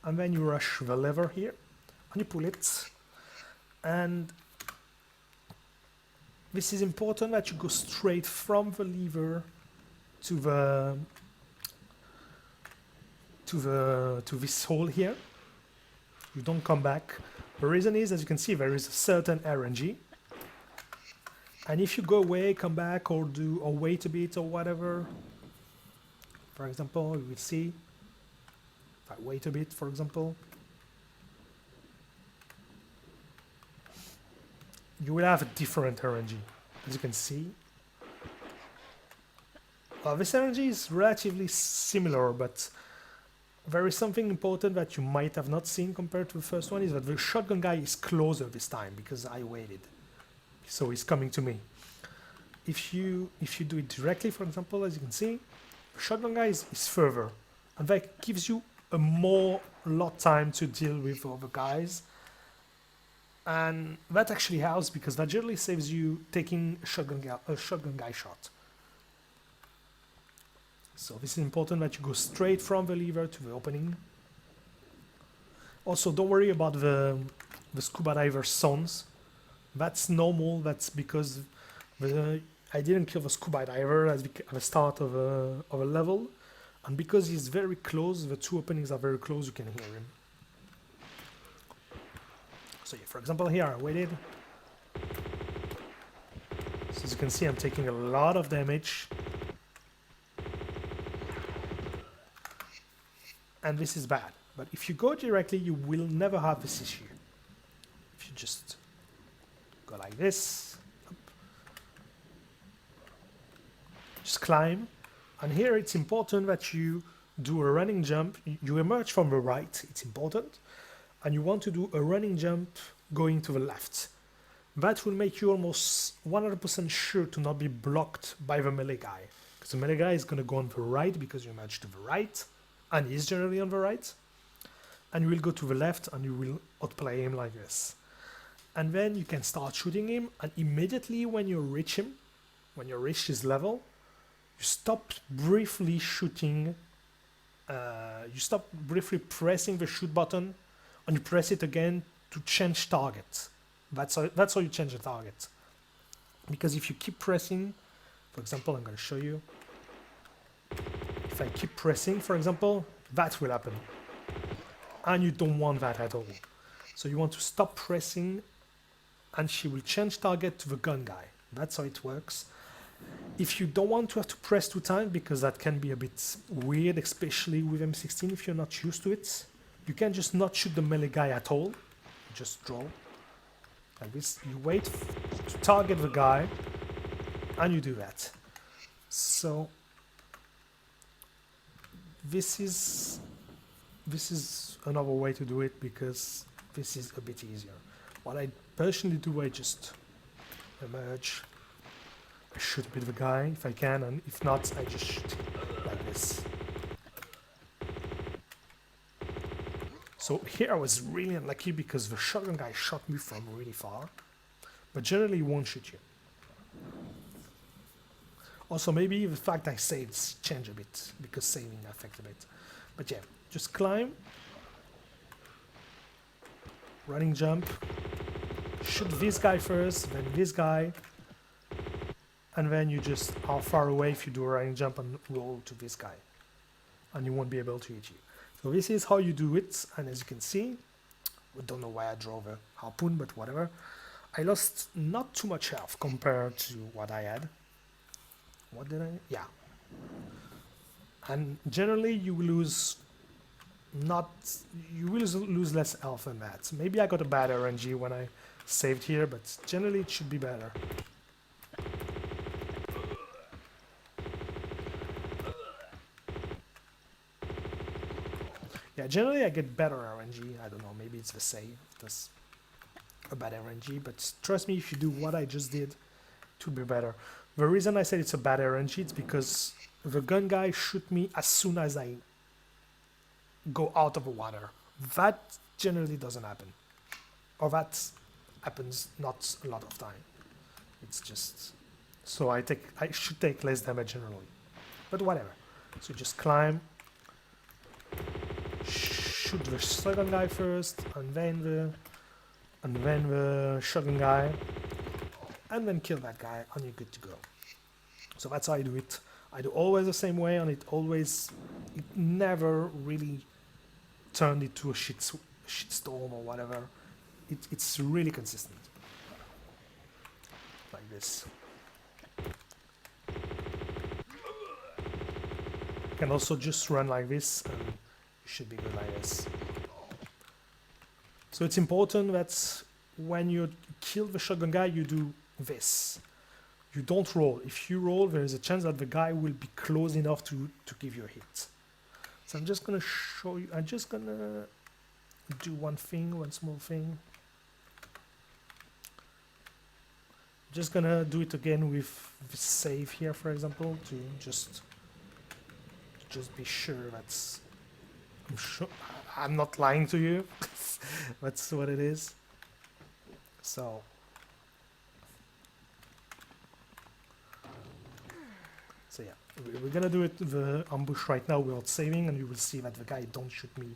And then you rush the lever here, and you pull it. And this is important that you go straight from the lever to this hole here. You don't come back. The reason is, as you can see, there is a certain RNG. And if you go away, come back, or wait a bit or whatever, for example, you will see, if I wait a bit, for example, you will have a different RNG, as you can see. This RNG is relatively similar, but there is something important that you might have not seen compared to the first one, is that the shotgun guy is closer this time, because I waited. So he's coming to me. If you do it directly, for example, as you can see, the shotgun guy is further, and that gives you a lot time to deal with other guys. And that actually helps, because that generally saves you taking a shotgun guy shot. So this is important that you go straight from the lever to the opening. Also, don't worry about the scuba diver sounds. That's normal. That's because I didn't kill the scuba diver at the start of a level, and because he's very close, the two openings are very close, you can hear him. So yeah, for example, here I waited. So as you can see, I'm taking a lot of damage. And this is bad. But if you go directly, you will never have this issue. If you just go like this, just climb. And here it's important that you do a running jump. You emerge from the right, it's important. And you want to do a running jump going to the left. That will make you almost 100% sure to not be blocked by the melee guy. Because the melee guy is going to go on the right because you emerge to the right. And he's generally on the right. And you will go to the left and you will outplay him like this. And then you can start shooting him, and immediately when you reach him, when you reach his level, you stop briefly shooting, you stop briefly pressing the shoot button, and you press it again to change target. That's how you change the target. Because if you keep pressing, for example, I'm going to show you. If I keep pressing, for example, that will happen. And you don't want that at all. So you want to stop pressing, and she will change target to the gun guy. That's how it works. If you don't want to have to press 2 times, because that can be a bit weird, especially with M16 if you're not used to it, you can just not shoot the melee guy at all. Just draw. Like this. You wait to target the guy, and you do that. So this is another way to do it, because this is a bit easier. What I personally do, I just emerge. I shoot a bit of the guy if I can, and if not, I just shoot like this. So here I was really unlucky because the shotgun guy shot me from really far, but generally he won't shoot you. Also, maybe the fact I saved changed a bit, because saving affected a bit. But yeah, just climb, running jump, shoot this guy first, then this guy, and then you just are far away if you do a running jump and roll to this guy, and he won't be able to hit you. So this is how you do it, and as you can see, I don't know why I drove a harpoon, but whatever. I lost not too much health compared to what I had. What did I? Yeah. And generally you lose lose less health than that. Maybe I got a bad RNG when I saved here, but generally it should be better. Yeah, generally I get better RNG. I don't know, maybe it's the save. That's a bad RNG, but trust me, if you do what I just did, it will be better. The reason I said it's a bad RNG is because the gun guy shoot me as soon as I go out of the water. That generally doesn't happen. Or that happens not a lot of time. It's just... So I should take less damage generally. But whatever. So just climb. Shoot the shotgun guy first, and then the shotgun guy, and then kill that guy, and you're good to go. So that's how I do it. I do always the same way, and it never really turned into a shitstorm or whatever. It's really consistent. Like this. You can also just run like this, and you should be good like this. So it's important that when you kill the shotgun guy, you do this. You don't roll. If you roll, there is a chance that the guy will be close enough to give you a hit. So I'm just gonna show you, I'm just gonna do one small thing. I'm just gonna do it again with the save here, for example, to just be sure that's... I'm not lying to you. That's what it is. So yeah, we're gonna do it the ambush right now without saving, and you will see that the guy don't shoot me.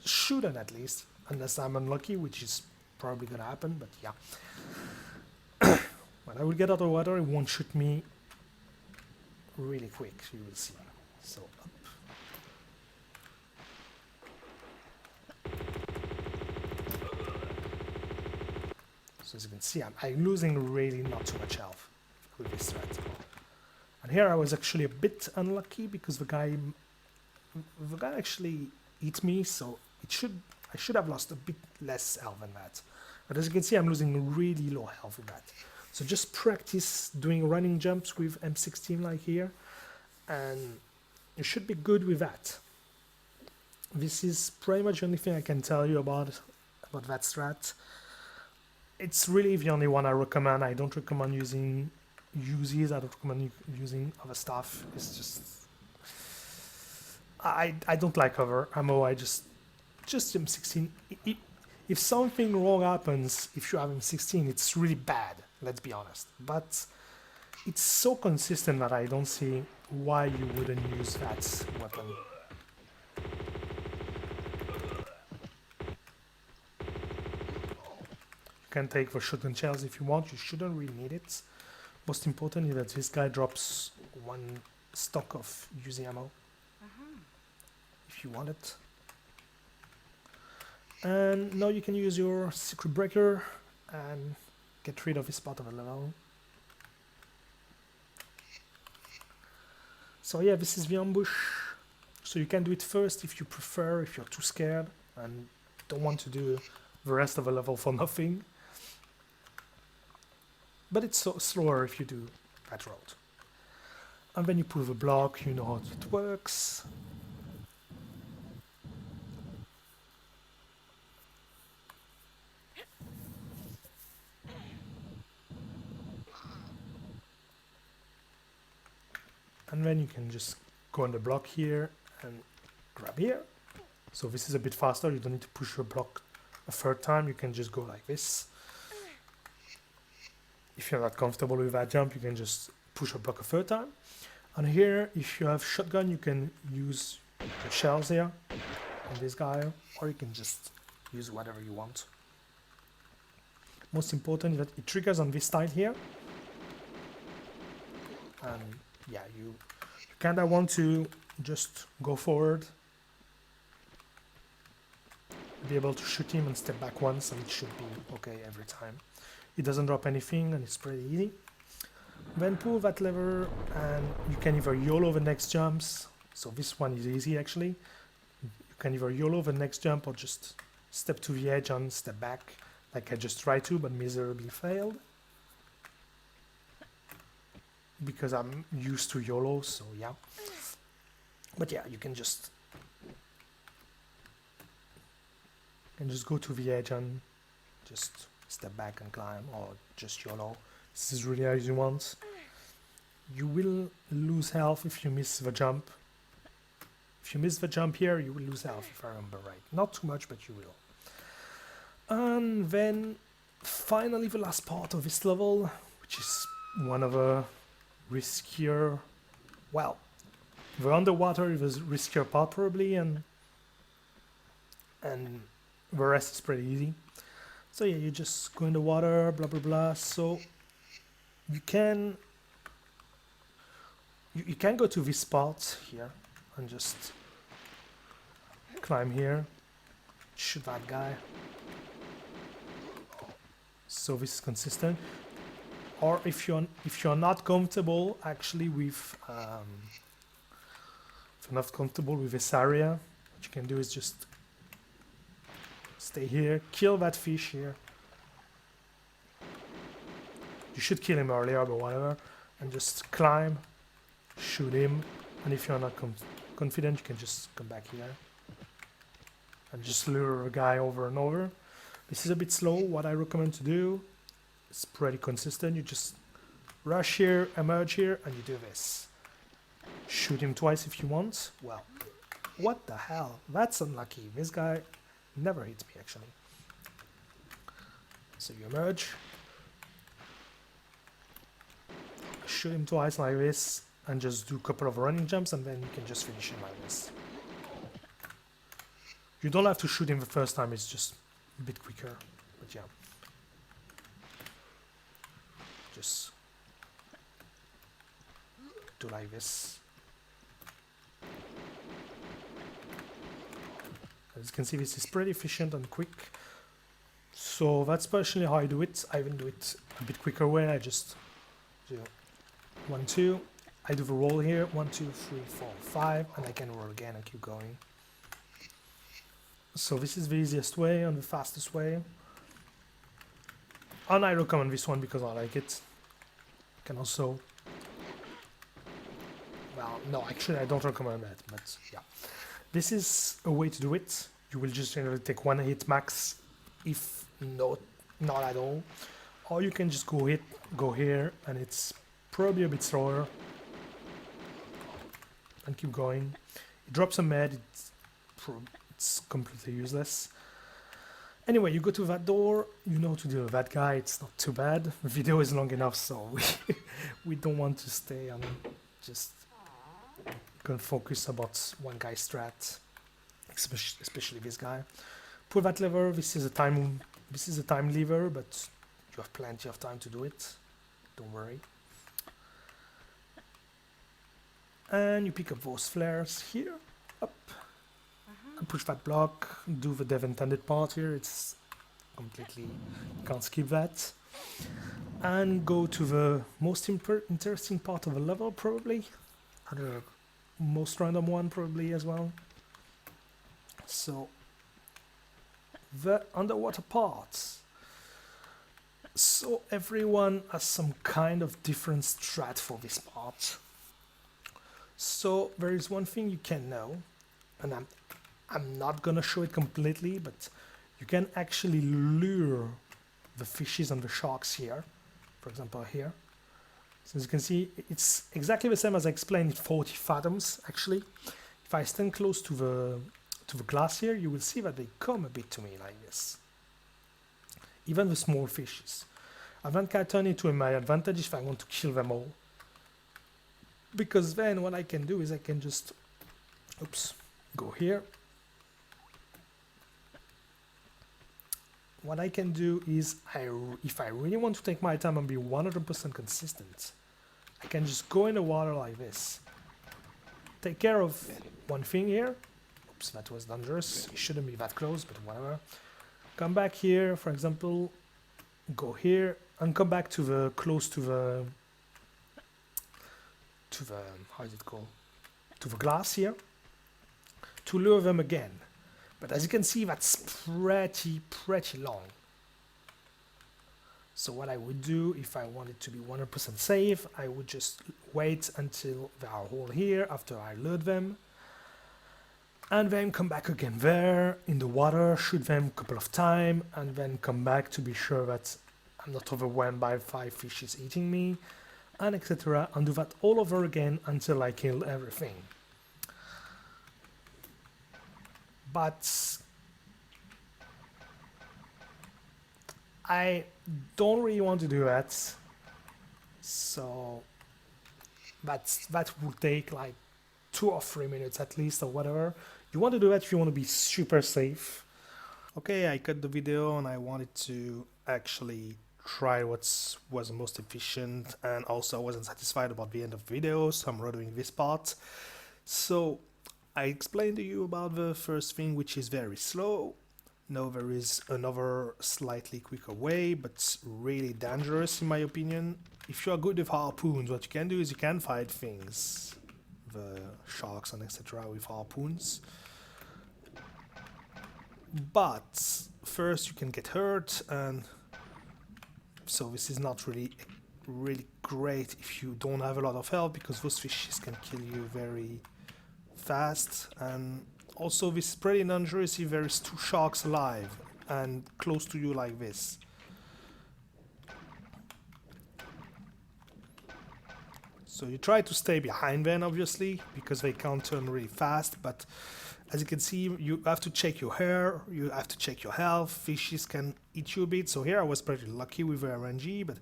Shouldn't, at least, unless I'm unlucky, which is probably gonna happen. But yeah, when I will get out of the water, it won't shoot me really quick. You will see. So up. So as you can see, I'm losing really not too much health with this threat. And here I was actually a bit unlucky because the guy actually hit me, so I should have lost a bit less health than that. But as you can see, I'm losing really low health with that. So just practice doing running jumps with M16 like here, and you should be good with that. This is pretty much the only thing I can tell you about that strat. It's really the only one I recommend. I don't recommend using Uzis. I don't recommend using other stuff. It's just... I don't like other ammo. I just M16. If something wrong happens, if you have M16, it's really bad. Let's be honest. But it's so consistent that I don't see why you wouldn't use that weapon. You can take the shotgun shells if you want. You shouldn't really need it. Most important is that this guy drops one stock of Uzi ammo. If you want it. And now you can use your secret breaker and get rid of this part of the level. So yeah, this is the ambush. So you can do it first if you prefer, if you're too scared and don't want to do the rest of the level for nothing. But it's so slower if you do that route. And then you pull the block, you know how it works. And then you can just go on the block here and grab here. So this is a bit faster, you don't need to push your block a third time, you can just go like this. If you're not comfortable with that jump, you can just push your block a third time. And here, if you have shotgun, you can use the shells here on this guy, or you can just use whatever you want. Most important is that it triggers on this side here. And yeah, you kind of want to just go forward, be able to shoot him and step back once, and it should be okay every time. It doesn't drop anything and it's pretty easy. Then pull that lever and you can either YOLO the next jumps. So this one is easy actually. You can either YOLO the next jump or just step to the edge and step back, like I just tried to but miserably failed. Because I'm used to YOLO, so yeah. But yeah, you can just go to the edge and just step back and climb, or just YOLO. This is really how you want. You will lose health if you miss the jump. If you miss the jump here, you will lose health, if I remember right. Not too much, but you will. And then finally the last part of this level, which is one of the riskier, well, the underwater is the riskier part probably, and the rest is pretty easy. So yeah, you just go in the water, blah blah blah. So you can go to this spot here and just climb here, shoot that guy. So this is consistent. Or if you're not comfortable actually with if you're not comfortable with this area, what you can do is just stay here, kill that fish here. You should kill him earlier, but whatever. And just climb, shoot him. And if you're not confident, you can just come back here. And just lure a guy over and over. This is a bit slow. What I recommend to do is pretty consistent. You just rush here, emerge here, and you do this. Shoot him twice if you want. Well, what the hell? That's unlucky. This guy never hits me actually. So you emerge, shoot him twice like this, and just do a couple of running jumps, and then you can just finish him like this. You don't have to shoot him the first time, it's just a bit quicker, but yeah. Just do like this. As you can see, this is pretty efficient and quick. So that's partially how I do it. I even do it a bit quicker way. I just do 1, 2. I do the roll here, 1, 2, 3, 4, 5, and I can roll again and keep going. So this is the easiest way and the fastest way. And I recommend this one because I like it. You can also... Well, no, actually I don't recommend that, but yeah. This is a way to do it. You will just generally take 1 hit max, if not at all. Or you can just go here, and it's probably a bit slower. And keep going. It drops a med, it's completely useless. Anyway, you go to that door, you know to deal with that guy, it's not too bad. The video is long enough, so we don't want to stay on just... can focus about one guy strat, especially this guy. Pull that lever. This is a time lever, but you have plenty of time to do it. Don't worry. And you pick up those flares here, up, and push that block. Do the dev intended part here. It's completely, you can't skip that. And go to the most interesting part of the level, probably. most random one probably as well. So the underwater parts. So everyone has some kind of different strat for this part. So there is one thing you can know, and I'm not gonna show it completely, but you can actually lure the fishes and the sharks here. For example, here. So as you can see, it's exactly the same as I explained it, 40 fathoms actually. If I stand close to the glass here, you will see that they come a bit to me like this. Even the small fishes. I can turn it to my advantage if I want to kill them all. Because then what I can do is I can just, oops, go here. What I can do is, if I really want to take my time and be 100% consistent, I can just go in the water like this. Take care of one thing here. Oops, that was dangerous. It shouldn't be that close, but whatever. Come back here, for example, go here, and come back to the, close to the, how is it called? To the glass here, to lure them again. But as you can see, that's pretty long. So what I would do, if I wanted to be 100% safe, I would just wait until they are all here after I load them. And then come back again there, in the water, shoot them a couple of times, and then come back to be sure that I'm not overwhelmed by 5 fishes eating me, and etc. And do that all over again until I kill everything. But I don't really want to do that, so that will take like 2 or 3 minutes at least, or whatever. You want to do that if you want to be super safe. Okay, I cut the video and I wanted to actually try what was most efficient, and also I wasn't satisfied about the end of the video, so I'm redoing this part. So I explained to you about the first thing, which is very slow. Now there is another slightly quicker way, but really dangerous in my opinion. If you are good with harpoons, what you can do is you can fight things, the sharks and etc. with harpoons. But first you can get hurt, and so this is not really great if you don't have a lot of health, because those fishes can kill you very fast. And also this is pretty dangerous if there is 2 sharks alive and close to you like this. So you try to stay behind them obviously, because they can't turn really fast, but as you can see, you have to check your hair, you have to check your health, fishes can eat you a bit. So here I was pretty lucky with the RNG, but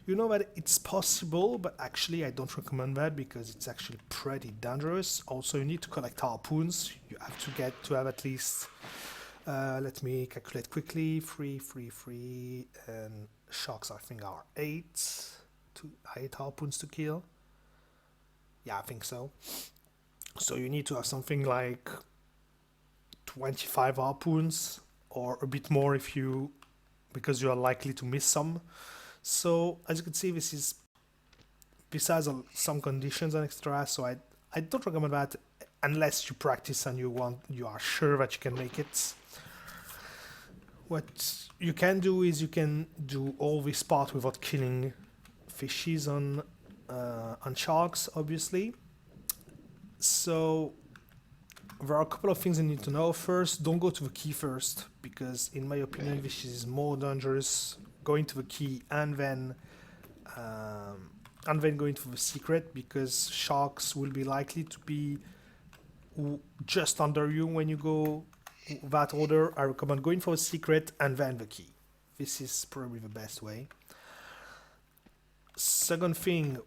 you know that it's possible, but actually I don't recommend that because it's actually pretty dangerous. Also, you need to collect harpoons. You have to have at least, let me calculate quickly, 3, and sharks I think are 8 harpoons to kill. Yeah, I think so. So you need to have something like 25 harpoons, or a bit more if you, because you are likely to miss some. So as you can see, this has some conditions and extra, so I don't recommend that unless you practice and you are sure that you can make it. What you can do is you can do all this part without killing fishes on sharks, obviously. So there are a couple of things you need to know. First, don't go to the key first, because in my opinion this is more dangerous going to the key and then going to the secret, because sharks will be likely to be just under you when you go that order. I recommend going for the secret and then the key. This is probably the best way. Second thing,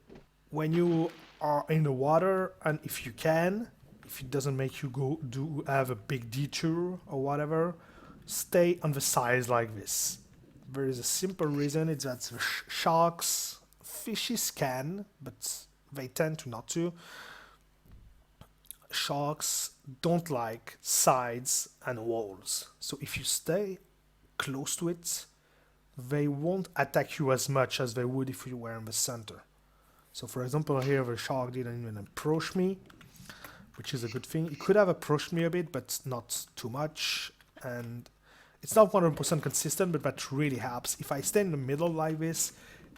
when you are in the water, and if it doesn't make you have a big detour or whatever, stay on the sides like this. There is a simple reason, it's that the sharks, fishes can, but they tend to not to. Sharks don't like sides and walls, so if you stay close to it, they won't attack you as much as they would if you were in the center. So for example, here the shark didn't even approach me. which is a good thing. He could have approached me a bit, but not too much. And it's not 100% consistent, but that really helps. If I stay in the middle like this,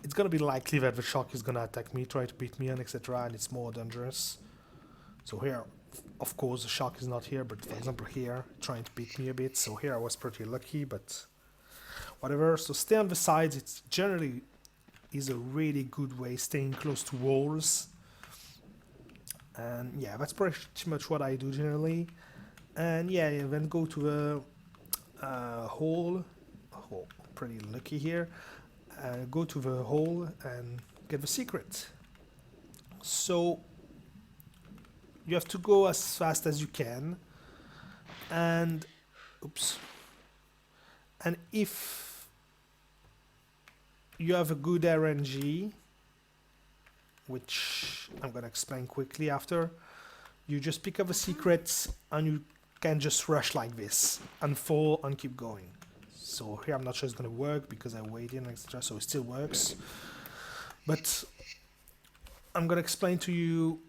it's going to be likely that the shark is going to attack me, try to beat me, and etc. And it's more dangerous. So here, of course, the shark is not here, but for example here, trying to beat me a bit. So here I was pretty lucky, but whatever. So stay on the sides. It's generally is a really good way, staying close to walls. And yeah, that's pretty much what I do generally. And yeah, then go to the hole. Oh, pretty lucky here. Go to the hole and get the secret. So you have to go as fast as you can. And oops. And if you have a good RNG, which I'm gonna explain quickly after, you just pick up the secrets and you can just rush like this and fall and keep going. So here I'm not sure it's gonna work because I waited and etc. So it still works, but I'm gonna explain to you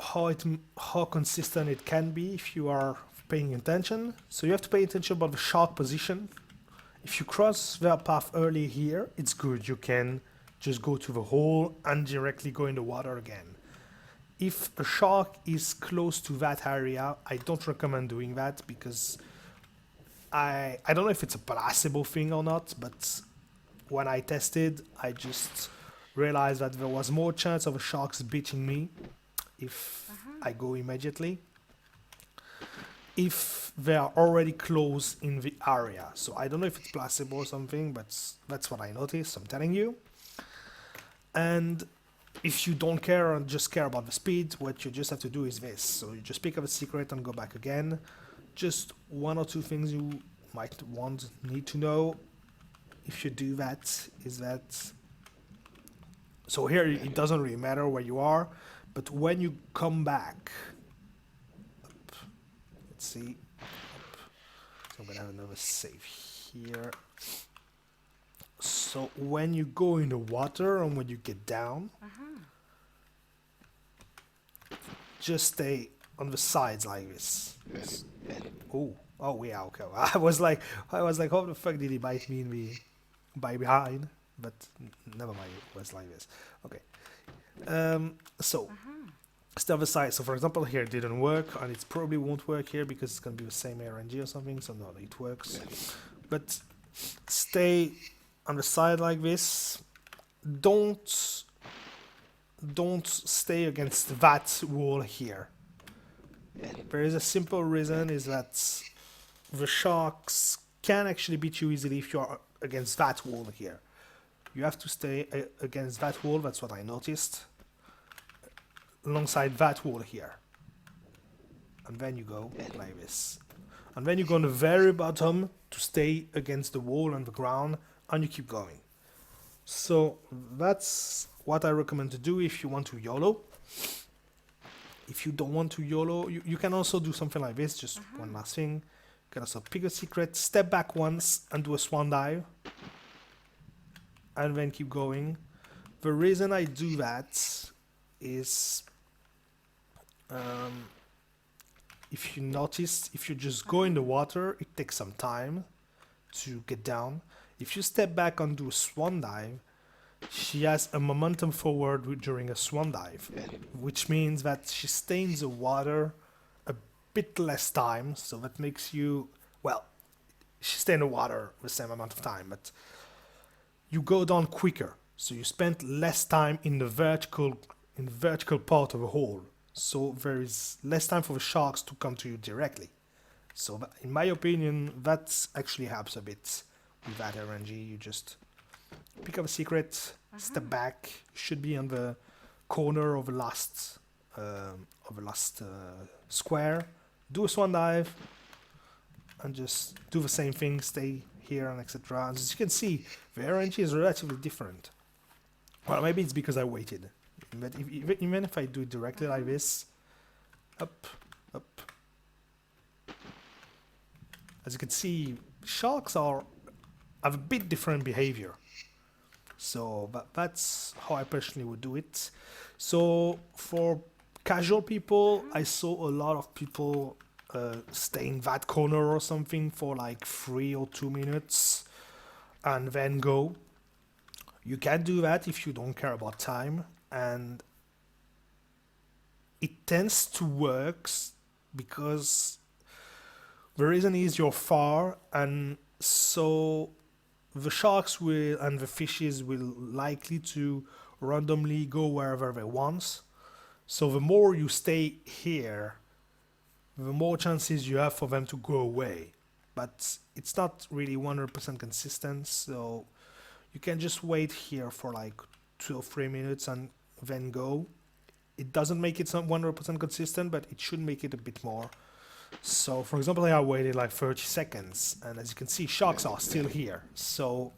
how consistent it can be if you are paying attention. So you have to pay attention about the shark position. If you cross their path early here, it's good. You can just go to the hole and directly go in the water again. If a shark is close to that area, I don't recommend doing that because I don't know if it's a placebo thing or not, but when I tested, I just realized that there was more chance of a sharks beating me if I go immediately, if they are already close in the area. So I don't know if it's placebo or something, but that's what I noticed, I'm telling you. And if you don't care and just care about the speed, what you just have to do is this. So you just pick up a secret and go back again. Just one or two things you might need to know if you do that is that, so here it doesn't really matter where you are, but when you come back, up, let's see, up, so I'm gonna have another save here. So when you go in the water and when you get down, just stay on the sides like this. Oh yeah, okay. I was like, how the fuck did he bite me in the by behind? But never mind, it was like this. Okay. So stay on the side. So for example, here it didn't work, and it probably won't work here because it's gonna be the same RNG or something. So no, it works. But stay on the side like this. Don't stay against that wall here. There is a simple reason, is that the sharks can actually beat you easily if you are against that wall here. You have to stay against that wall, that's what I noticed, alongside that wall here. And then you go like this. And then you go on the very bottom to stay against the wall and the ground, and you keep going. So that's what I recommend to do if you want to YOLO. If you don't want to YOLO, you can also do something like this. Just one last thing. You can also pick a secret, step back once and do a swan dive. And then keep going. The reason I do that is, if you notice, if you just go in the water, it takes some time to get down. If you step back and do a swan dive, she has a momentum forward during a swan dive, which means that she stays in the water a bit less time, so that makes you, well, she stays in the water the same amount of time, but you go down quicker, so you spend less time in the vertical part of the hole, so there is less time for the sharks to come to you directly. So that, in my opinion, that actually helps a bit with that RNG. You just pick up a secret, step back. You should be on the corner of the last square. Do a swan dive, and just do the same thing. Stay here and etc. As you can see, the RNG is relatively different. Well, maybe it's because I waited. But even if I do it directly like this, up, up. As you can see, sharks have a bit different behavior. So that's how I personally would do it. So for casual people, I saw a lot of people stay in that corner or something for like 3 or 2 minutes and then go. You can do that if you don't care about time, and it tends to work because the reason is you're far, and so the sharks will and the fishes will likely to randomly go wherever they want. So the more you stay here, the more chances you have for them to go away. But it's not really 100% consistent, so you can just wait here for like 2 or 3 minutes and then go. It doesn't make it 100% consistent, but it should make it a bit more. So for example, I waited like 30 seconds, and as you can see, sharks are still here. So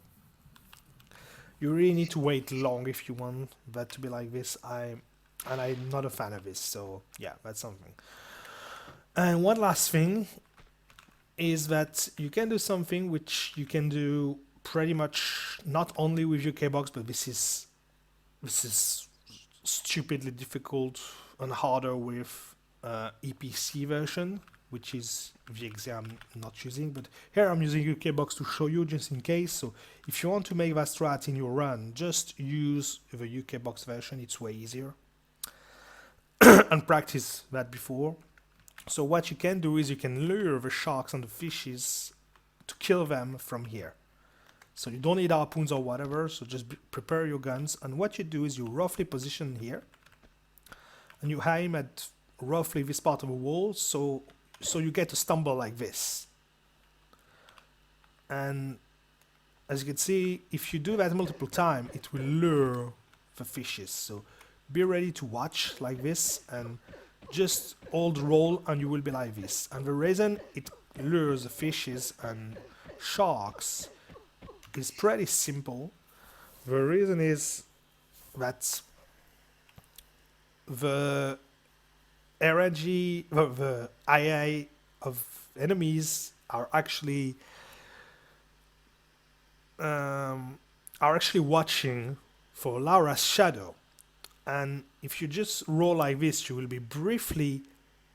you really need to wait long if you want that to be like this. I'm not a fan of this, so yeah, that's something. And one last thing is that you can do something which you can do pretty much not only with your K-Box, but this is stupidly difficult and harder with EPC version, which is the exam I'm not using, but here I'm using UK box to show you just in case. So if you want to make that strat in your run, just use the UK box version, it's way easier. And practice that before. So what you can do is you can lure the sharks and the fishes to kill them from here. So you don't need harpoons or whatever, so just prepare your guns, and what you do is you roughly position here and you aim at roughly this part of the wall, so you get to stumble like this. And as you can see, if you do that multiple times, it will lure the fishes. So be ready to watch like this and just hold roll and you will be like this. And the reason it lures the fishes and sharks is pretty simple. The reason is that the RNG, the AI of enemies are actually watching for Laura's shadow, and if you just roll like this, you will be briefly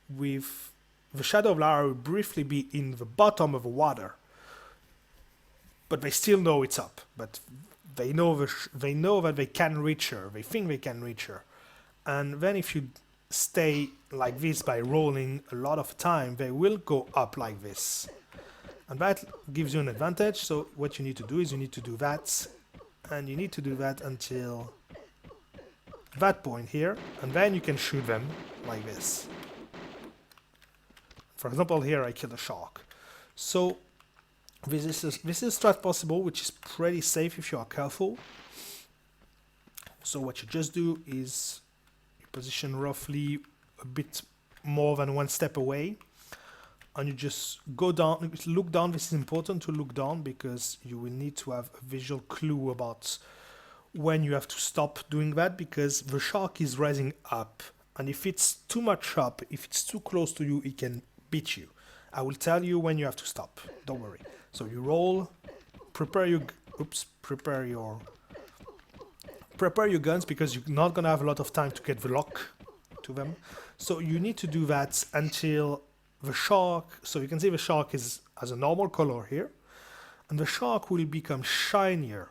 with the shadow of Lara will briefly be in the bottom of the water, but they still know it's up. But they know that they can reach her. They think they can reach her, and then if you stay like this by rolling a lot of time, they will go up like this, and that gives you an advantage. So what you need to do is you need to do that, and you need to do that until that point here, and then you can shoot them like this. For example, here I killed a shark. So this is strat possible, which is pretty safe if you are careful. So what you just do is position roughly a bit more than one step away, and you just go down, look down. This is important to look down because you will need to have a visual clue about when you have to stop doing that, because the shark is rising up, and if it's too much up, if it's too close to you, it can beat you. I will tell you when you have to stop, don't worry. So you roll, prepare your guns, because you're not gonna have a lot of time to get the lock to them. So you need to do that until the shark, so you can see the shark has a normal color here, and the shark will become shinier.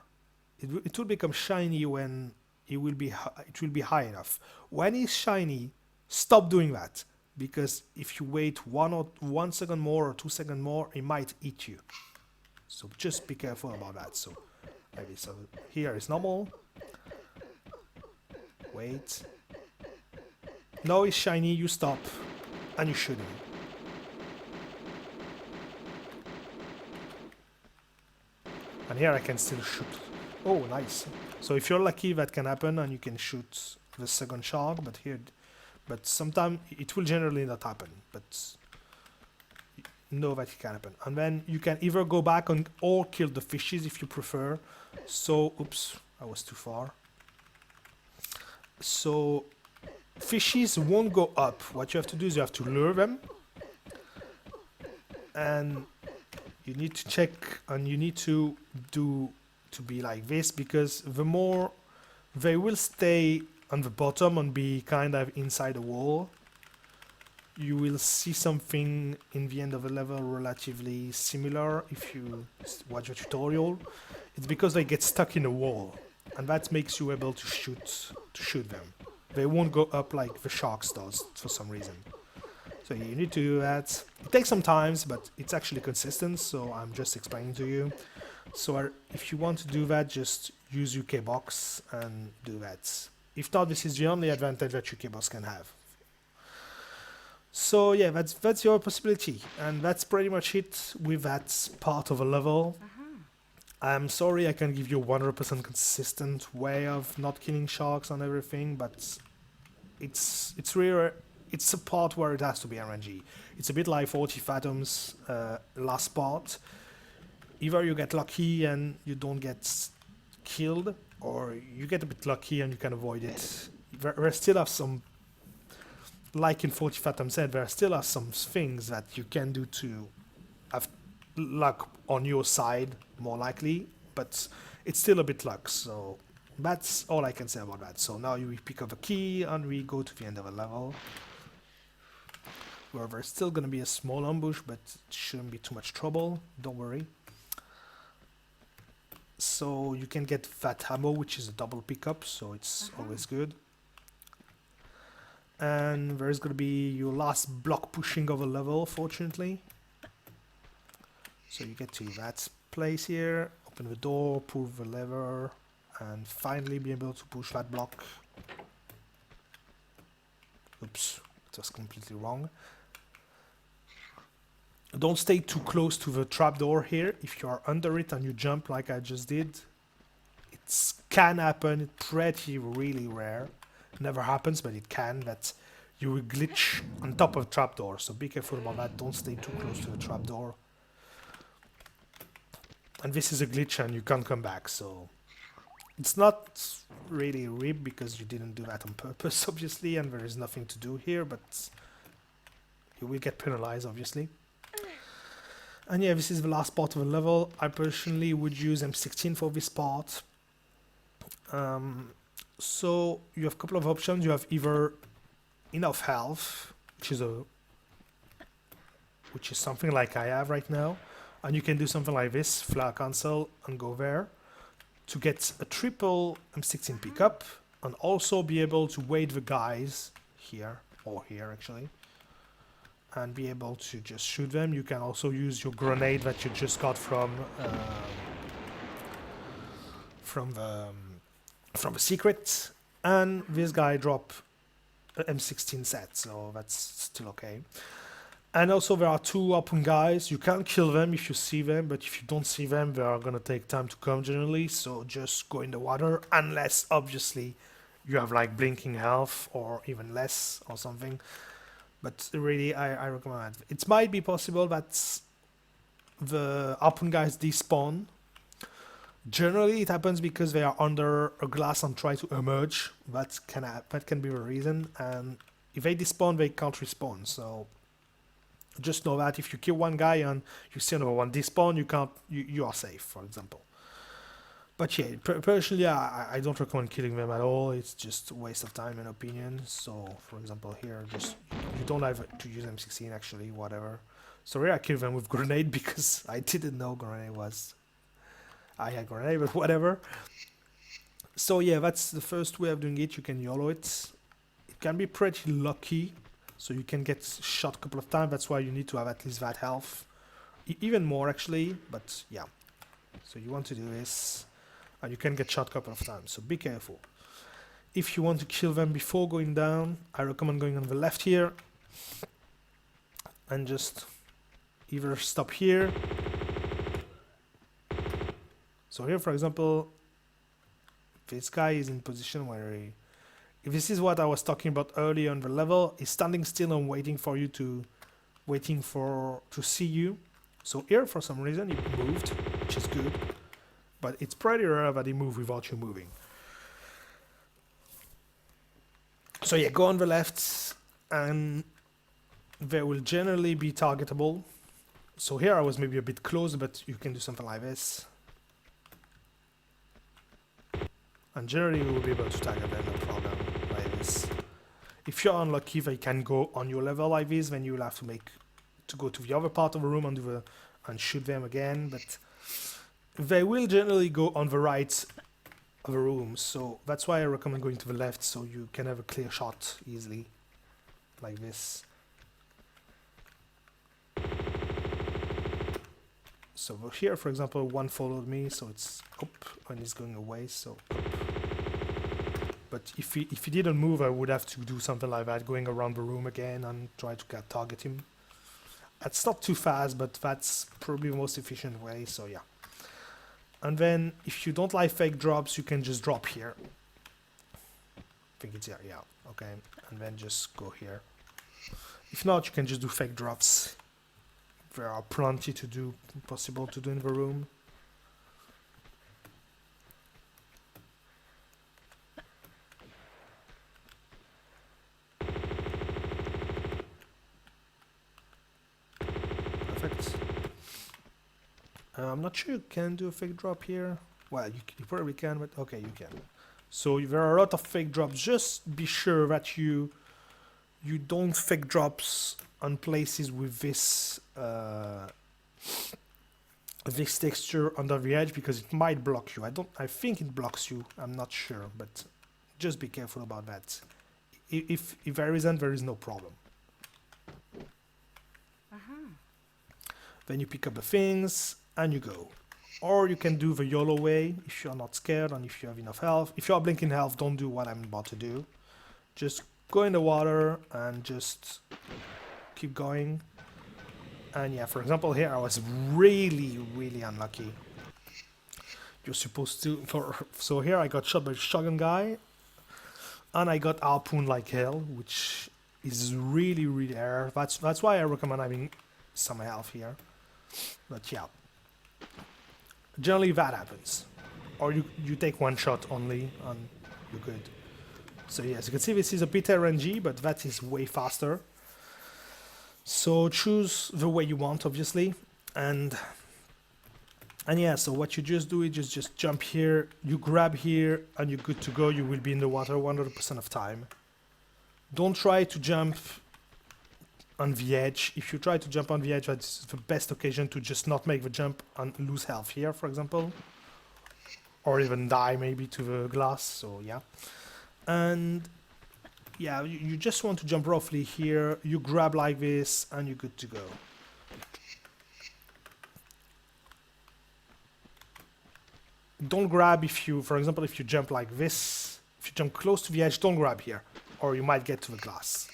It will become shiny when it will be high enough. When it's shiny, stop doing that, because if you wait 1 second more or 2 seconds more, it might eat you. So just be careful about that. So maybe so here is normal. Wait. Now it's shiny, you stop and you shoot him. And here I can still shoot. Oh, nice. So if you're lucky, that can happen and you can shoot the second shark, but sometimes it will generally not happen, but know that it can happen. And then you can either go back or kill the fishes if you prefer. So, oops, I was too far. So fishes won't go up. What you have to do is you have to lure them, and you need to check, and you need to be like this, because the more they will stay on the bottom and be kind of inside a wall, you will see something in the end of the level relatively similar if you watch a tutorial. It's because they get stuck in a wall, and that makes you able to shoot them. They won't go up like the sharks does for some reason. So you need to do that. It takes some time, but it's actually consistent, so I'm just explaining to you. So if you want to do that, just use UK box and do that. If not, this is the only advantage that UK box can have. So yeah, that's your possibility, and that's pretty much it with that part of a level. I'm sorry I can't give you a 100% consistent way of not killing sharks and everything, but it's really, it's a part where it has to be RNG. It's a bit like 40 Fathoms last part. Either you get lucky and you don't get killed, or you get a bit lucky and you can avoid it. There still have some, like in 40 Fathoms said, there still are some things that you can do to have luck on your side, more likely, but it's still a bit luck, so that's all I can say about that. So now we pick up a key and we go to the end of a level, where there's still gonna be a small ambush, but it shouldn't be too much trouble, don't worry. So you can get that ammo, which is a double pickup, so it's always good. And there's gonna be your last block pushing of a level, fortunately. So you get to that place here, open the door, pull the lever, and finally be able to push that block. Oops, it was completely wrong. Don't stay too close to the trapdoor here. If you are under it and you jump like I just did, it can happen, pretty really rare. Never happens, but it can, that you will glitch on top of the trapdoor. So be careful about that, don't stay too close to the trapdoor. And this is a glitch and you can't come back, so it's not really a rip because you didn't do that on purpose, obviously, and there is nothing to do here, but you will get penalized, obviously. And yeah, this is the last part of the level. I personally would use M16 for this part. So you have a couple of options. You have either enough health, which is something like I have right now, and you can do something like this, flare cancel, and go there to get a triple M16 pickup, and also be able to wait the guys here, or here actually, and be able to just shoot them. You can also use your grenade that you just got from the secret, and this guy drop an M16 set, so that's still okay. And also there are two open guys. You can kill them if you see them, but if you don't see them, they are gonna take time to come generally, so just go in the water, unless obviously you have like blinking health or even less or something. But really, I recommend it. It might be possible that the open guys despawn. Generally it happens because they are under a glass and try to emerge. That can be the reason, and if they despawn they can't respawn, so just know that if you kill one guy and you see another one despawn, you are safe, for example. But yeah, personally I don't recommend killing them at all. It's just a waste of time in opinion. So for example here, just you don't have to use M16 actually, whatever. So here I killed them with grenade because I didn't know grenade was, I had grenade, but whatever. So yeah, that's the first way of doing it. You can YOLO it. It can be pretty lucky, so you can get shot a couple of times. That's why you need to have at least that health, even more actually, but yeah. So you want to do this, and you can get shot a couple of times, so be careful. If you want to kill them before going down, I recommend going on the left here and just either stop here. So here, for example, this guy is in position where if this is what I was talking about earlier on the level, he's standing still and waiting to see you. So here, for some reason, he moved, which is good, but it's pretty rare that he moves without you moving. So yeah, go on the left, and they will generally be targetable. So here I was maybe a bit close, but you can do something like this. And generally you will be able to target them, no problem. this. If you're unlucky, they can go on your level like this, then you'll have to go to the other part of the room and shoot them again, but they will generally go on the right of the room, so that's why I recommend going to the left, so you can have a clear shot easily, like this. So here, for example, one followed me, so it's up, and he's going away, so up. But if he didn't move, I would have to do something like that, going around the room again and try to target him. It's not too fast, but that's probably the most efficient way, so yeah. And then, if you don't like fake drops, you can just drop here. I think it's here, yeah, okay. And then just go here. If not, you can just do fake drops. There are plenty possible to do in the room. Perfect. I'm not sure you can do a fake drop here. Well, you probably can, but okay, you can. So there are a lot of fake drops. Just be sure that you don't fake drops on places with this this texture under the edge, because it might block you. I think it blocks you. I'm not sure, but just be careful about that. If there isn't, there is no problem. Then you pick up the things and you go. Or you can do the YOLO way if you're not scared and if you have enough health. If you're blinking health, don't do what I'm about to do. Just go in the water and just keep going. And yeah, for example, here I was really unlucky. You're supposed to... So here I got shot by a shotgun guy. And I got harpooned like hell, which is really rare. That's why I recommend having some health here. But yeah, generally that happens, or you take one shot only and you're good. So yeah, as you can see, this is a bit RNG, but that is way faster. So choose the way you want, obviously, and yeah. So what you just do is just jump here, you grab here, and you're good to go. You will be in the water 100% of time. Don't try to jump on the edge. If you try to jump on the edge, that's the best occasion to just not make the jump and lose health here, for example, or even die maybe to the glass. So yeah, and yeah, you just want to jump roughly here, you grab like this and you're good to go. Don't grab if you, for example, if you jump like this, if you jump close to the edge, don't grab here, or you might get to the glass.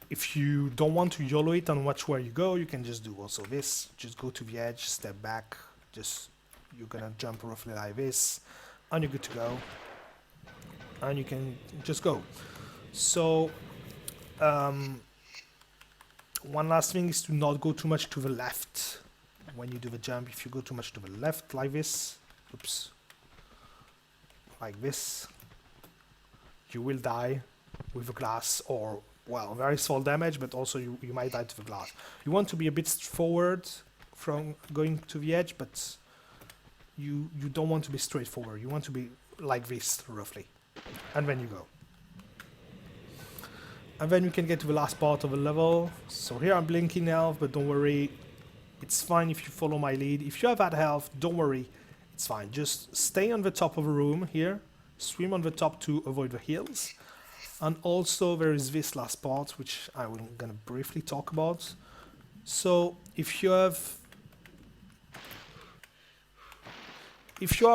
If you don't want to YOLO it and watch where you go, you can just do also this. Just go to the edge, step back, you're gonna jump roughly like this, and you're good to go. And you can just go. So, one last thing is to not go too much to the left when you do the jump. If you go too much to the left like this, oops, like this, you will die with a glass, or well, very small damage, but also you might die to the glass. You want to be a bit forward from going to the edge, but you don't want to be straightforward. You want to be like this, roughly. And then you go. And then you can get to the last part of the level. So here I'm blinking health, but don't worry. It's fine if you follow my lead. If you have that health, don't worry. It's fine. Just stay on the top of the room here. Swim on the top to avoid the hills. And also there is this last part, which I'm gonna briefly talk about. So if you are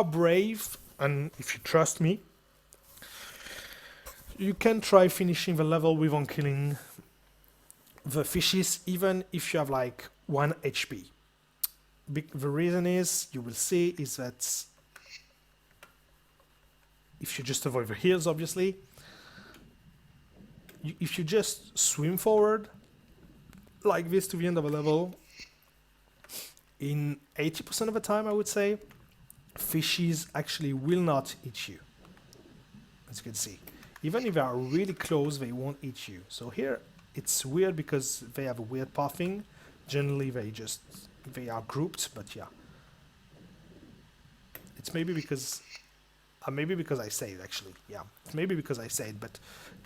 brave and if you trust me, you can try finishing the level without killing the fishes, even if you have like 1 HP. The reason is, you will see, is that if you just avoid the hills, obviously, if you just swim forward like this to the end of a level, in 80% of the time, I would say, fishes actually will not eat you, as you can see. Even if they are really close, they won't eat you. So here it's weird because they have a weird pathing. Generally they are grouped, but yeah, it's maybe because maybe because I say it actually. Yeah, maybe because I say it. But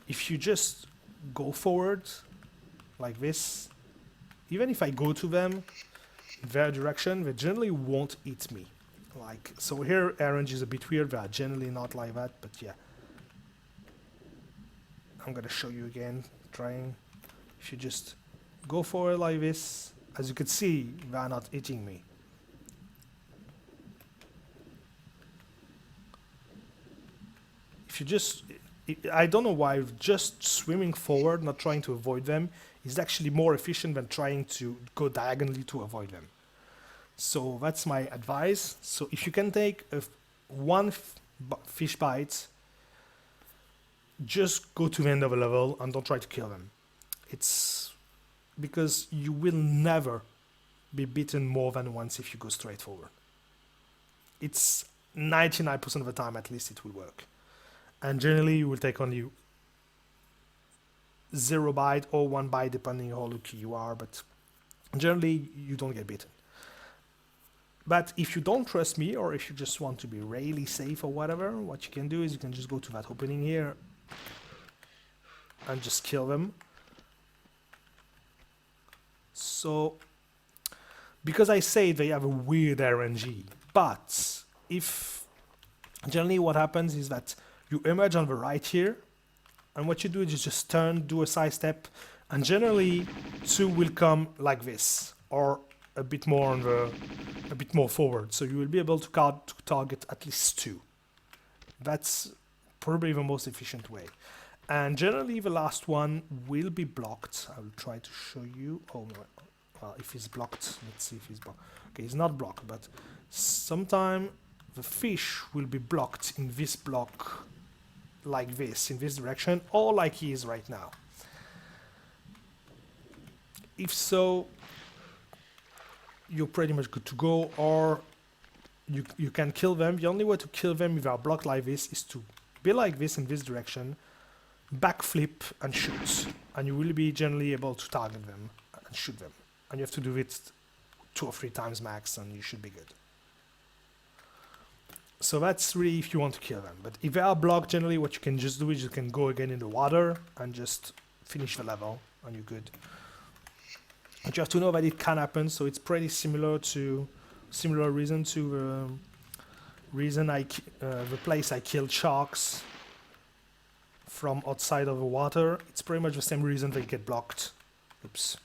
if you just go forward like this, even if I go to them in their direction, they generally won't eat me. Like, so here RNG is a bit weird. They are generally not like that, but yeah. I'm gonna show you again, trying. If you just go forward like this, as you can see, they are not eating me. If you just, I don't know why just swimming forward, not trying to avoid them, is actually more efficient than trying to go diagonally to avoid them. So that's my advice. So if you can take one fish bite, just go to the end of a level and don't try to kill them. It's because you will never be beaten more than once if you go straight forward. It's 99% of the time at least it will work. And generally you will take only 0 bite or 1 bite depending on how lucky you are, but generally you don't get beaten. But if you don't trust me, or if you just want to be really safe or whatever, what you can do is you can just go to that opening here and just kill them. So, because I say they have a weird RNG, but if generally what happens is that you emerge on the right here, and what you do is you just turn, do a side step, and generally 2 will come like this, or a bit more on a bit more forward. So you will be able to target at least 2. That's probably the most efficient way. And generally the last one will be blocked. I will try to show you. Oh, well, if he's blocked, let's see if he's blocked. Okay, he's not blocked, but sometime the fish will be blocked in this block like this, in this direction, or like he is right now. If so, you're pretty much good to go, or you can kill them. The only way to kill them if they are blocked like this is to be like this in this direction, backflip and shoot, and you will be generally able to target them and shoot them. And you have to do it 2 or 3 times max and you should be good. So that's really if you want to kill them. But if they are blocked, generally what you can just do is you can go again in the water and just finish the level and you're good. But you have to know that it can happen, so it's pretty similar reason to the reason the place I killed sharks from outside of the water. It's pretty much the same reason they get blocked. Oops.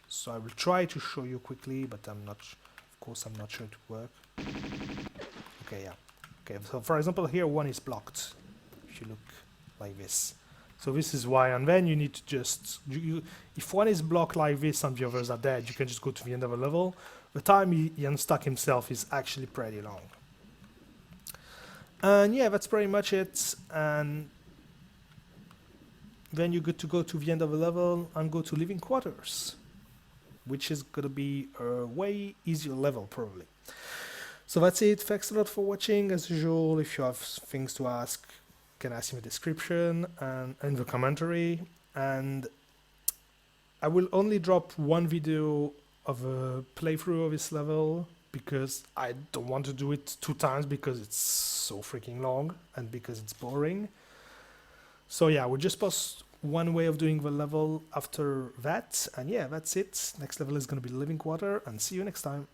So I will try to show you quickly, but I'm not sure it will work. Okay, yeah. Okay, so for example here one is blocked, if you look like this. So this is why, and then you need to just, if one is blocked like this and the others are dead, you can just go to the end of a level. The time he unstuck himself is actually pretty long. And yeah, that's pretty much it. And then you're good to go to the end of the level and go to living quarters, which is going to be a way easier level probably. So that's it. Thanks a lot for watching. As usual, if you have things to ask, you can ask in the description and in the commentary. And I will only drop one video of a playthrough of this level because I don't want to do it 2 times because it's so freaking long and because it's boring. So yeah, we'll just post one way of doing the level after that. And yeah, that's it. Next level is going to be living quarter, and see you next time.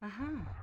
Uh-huh.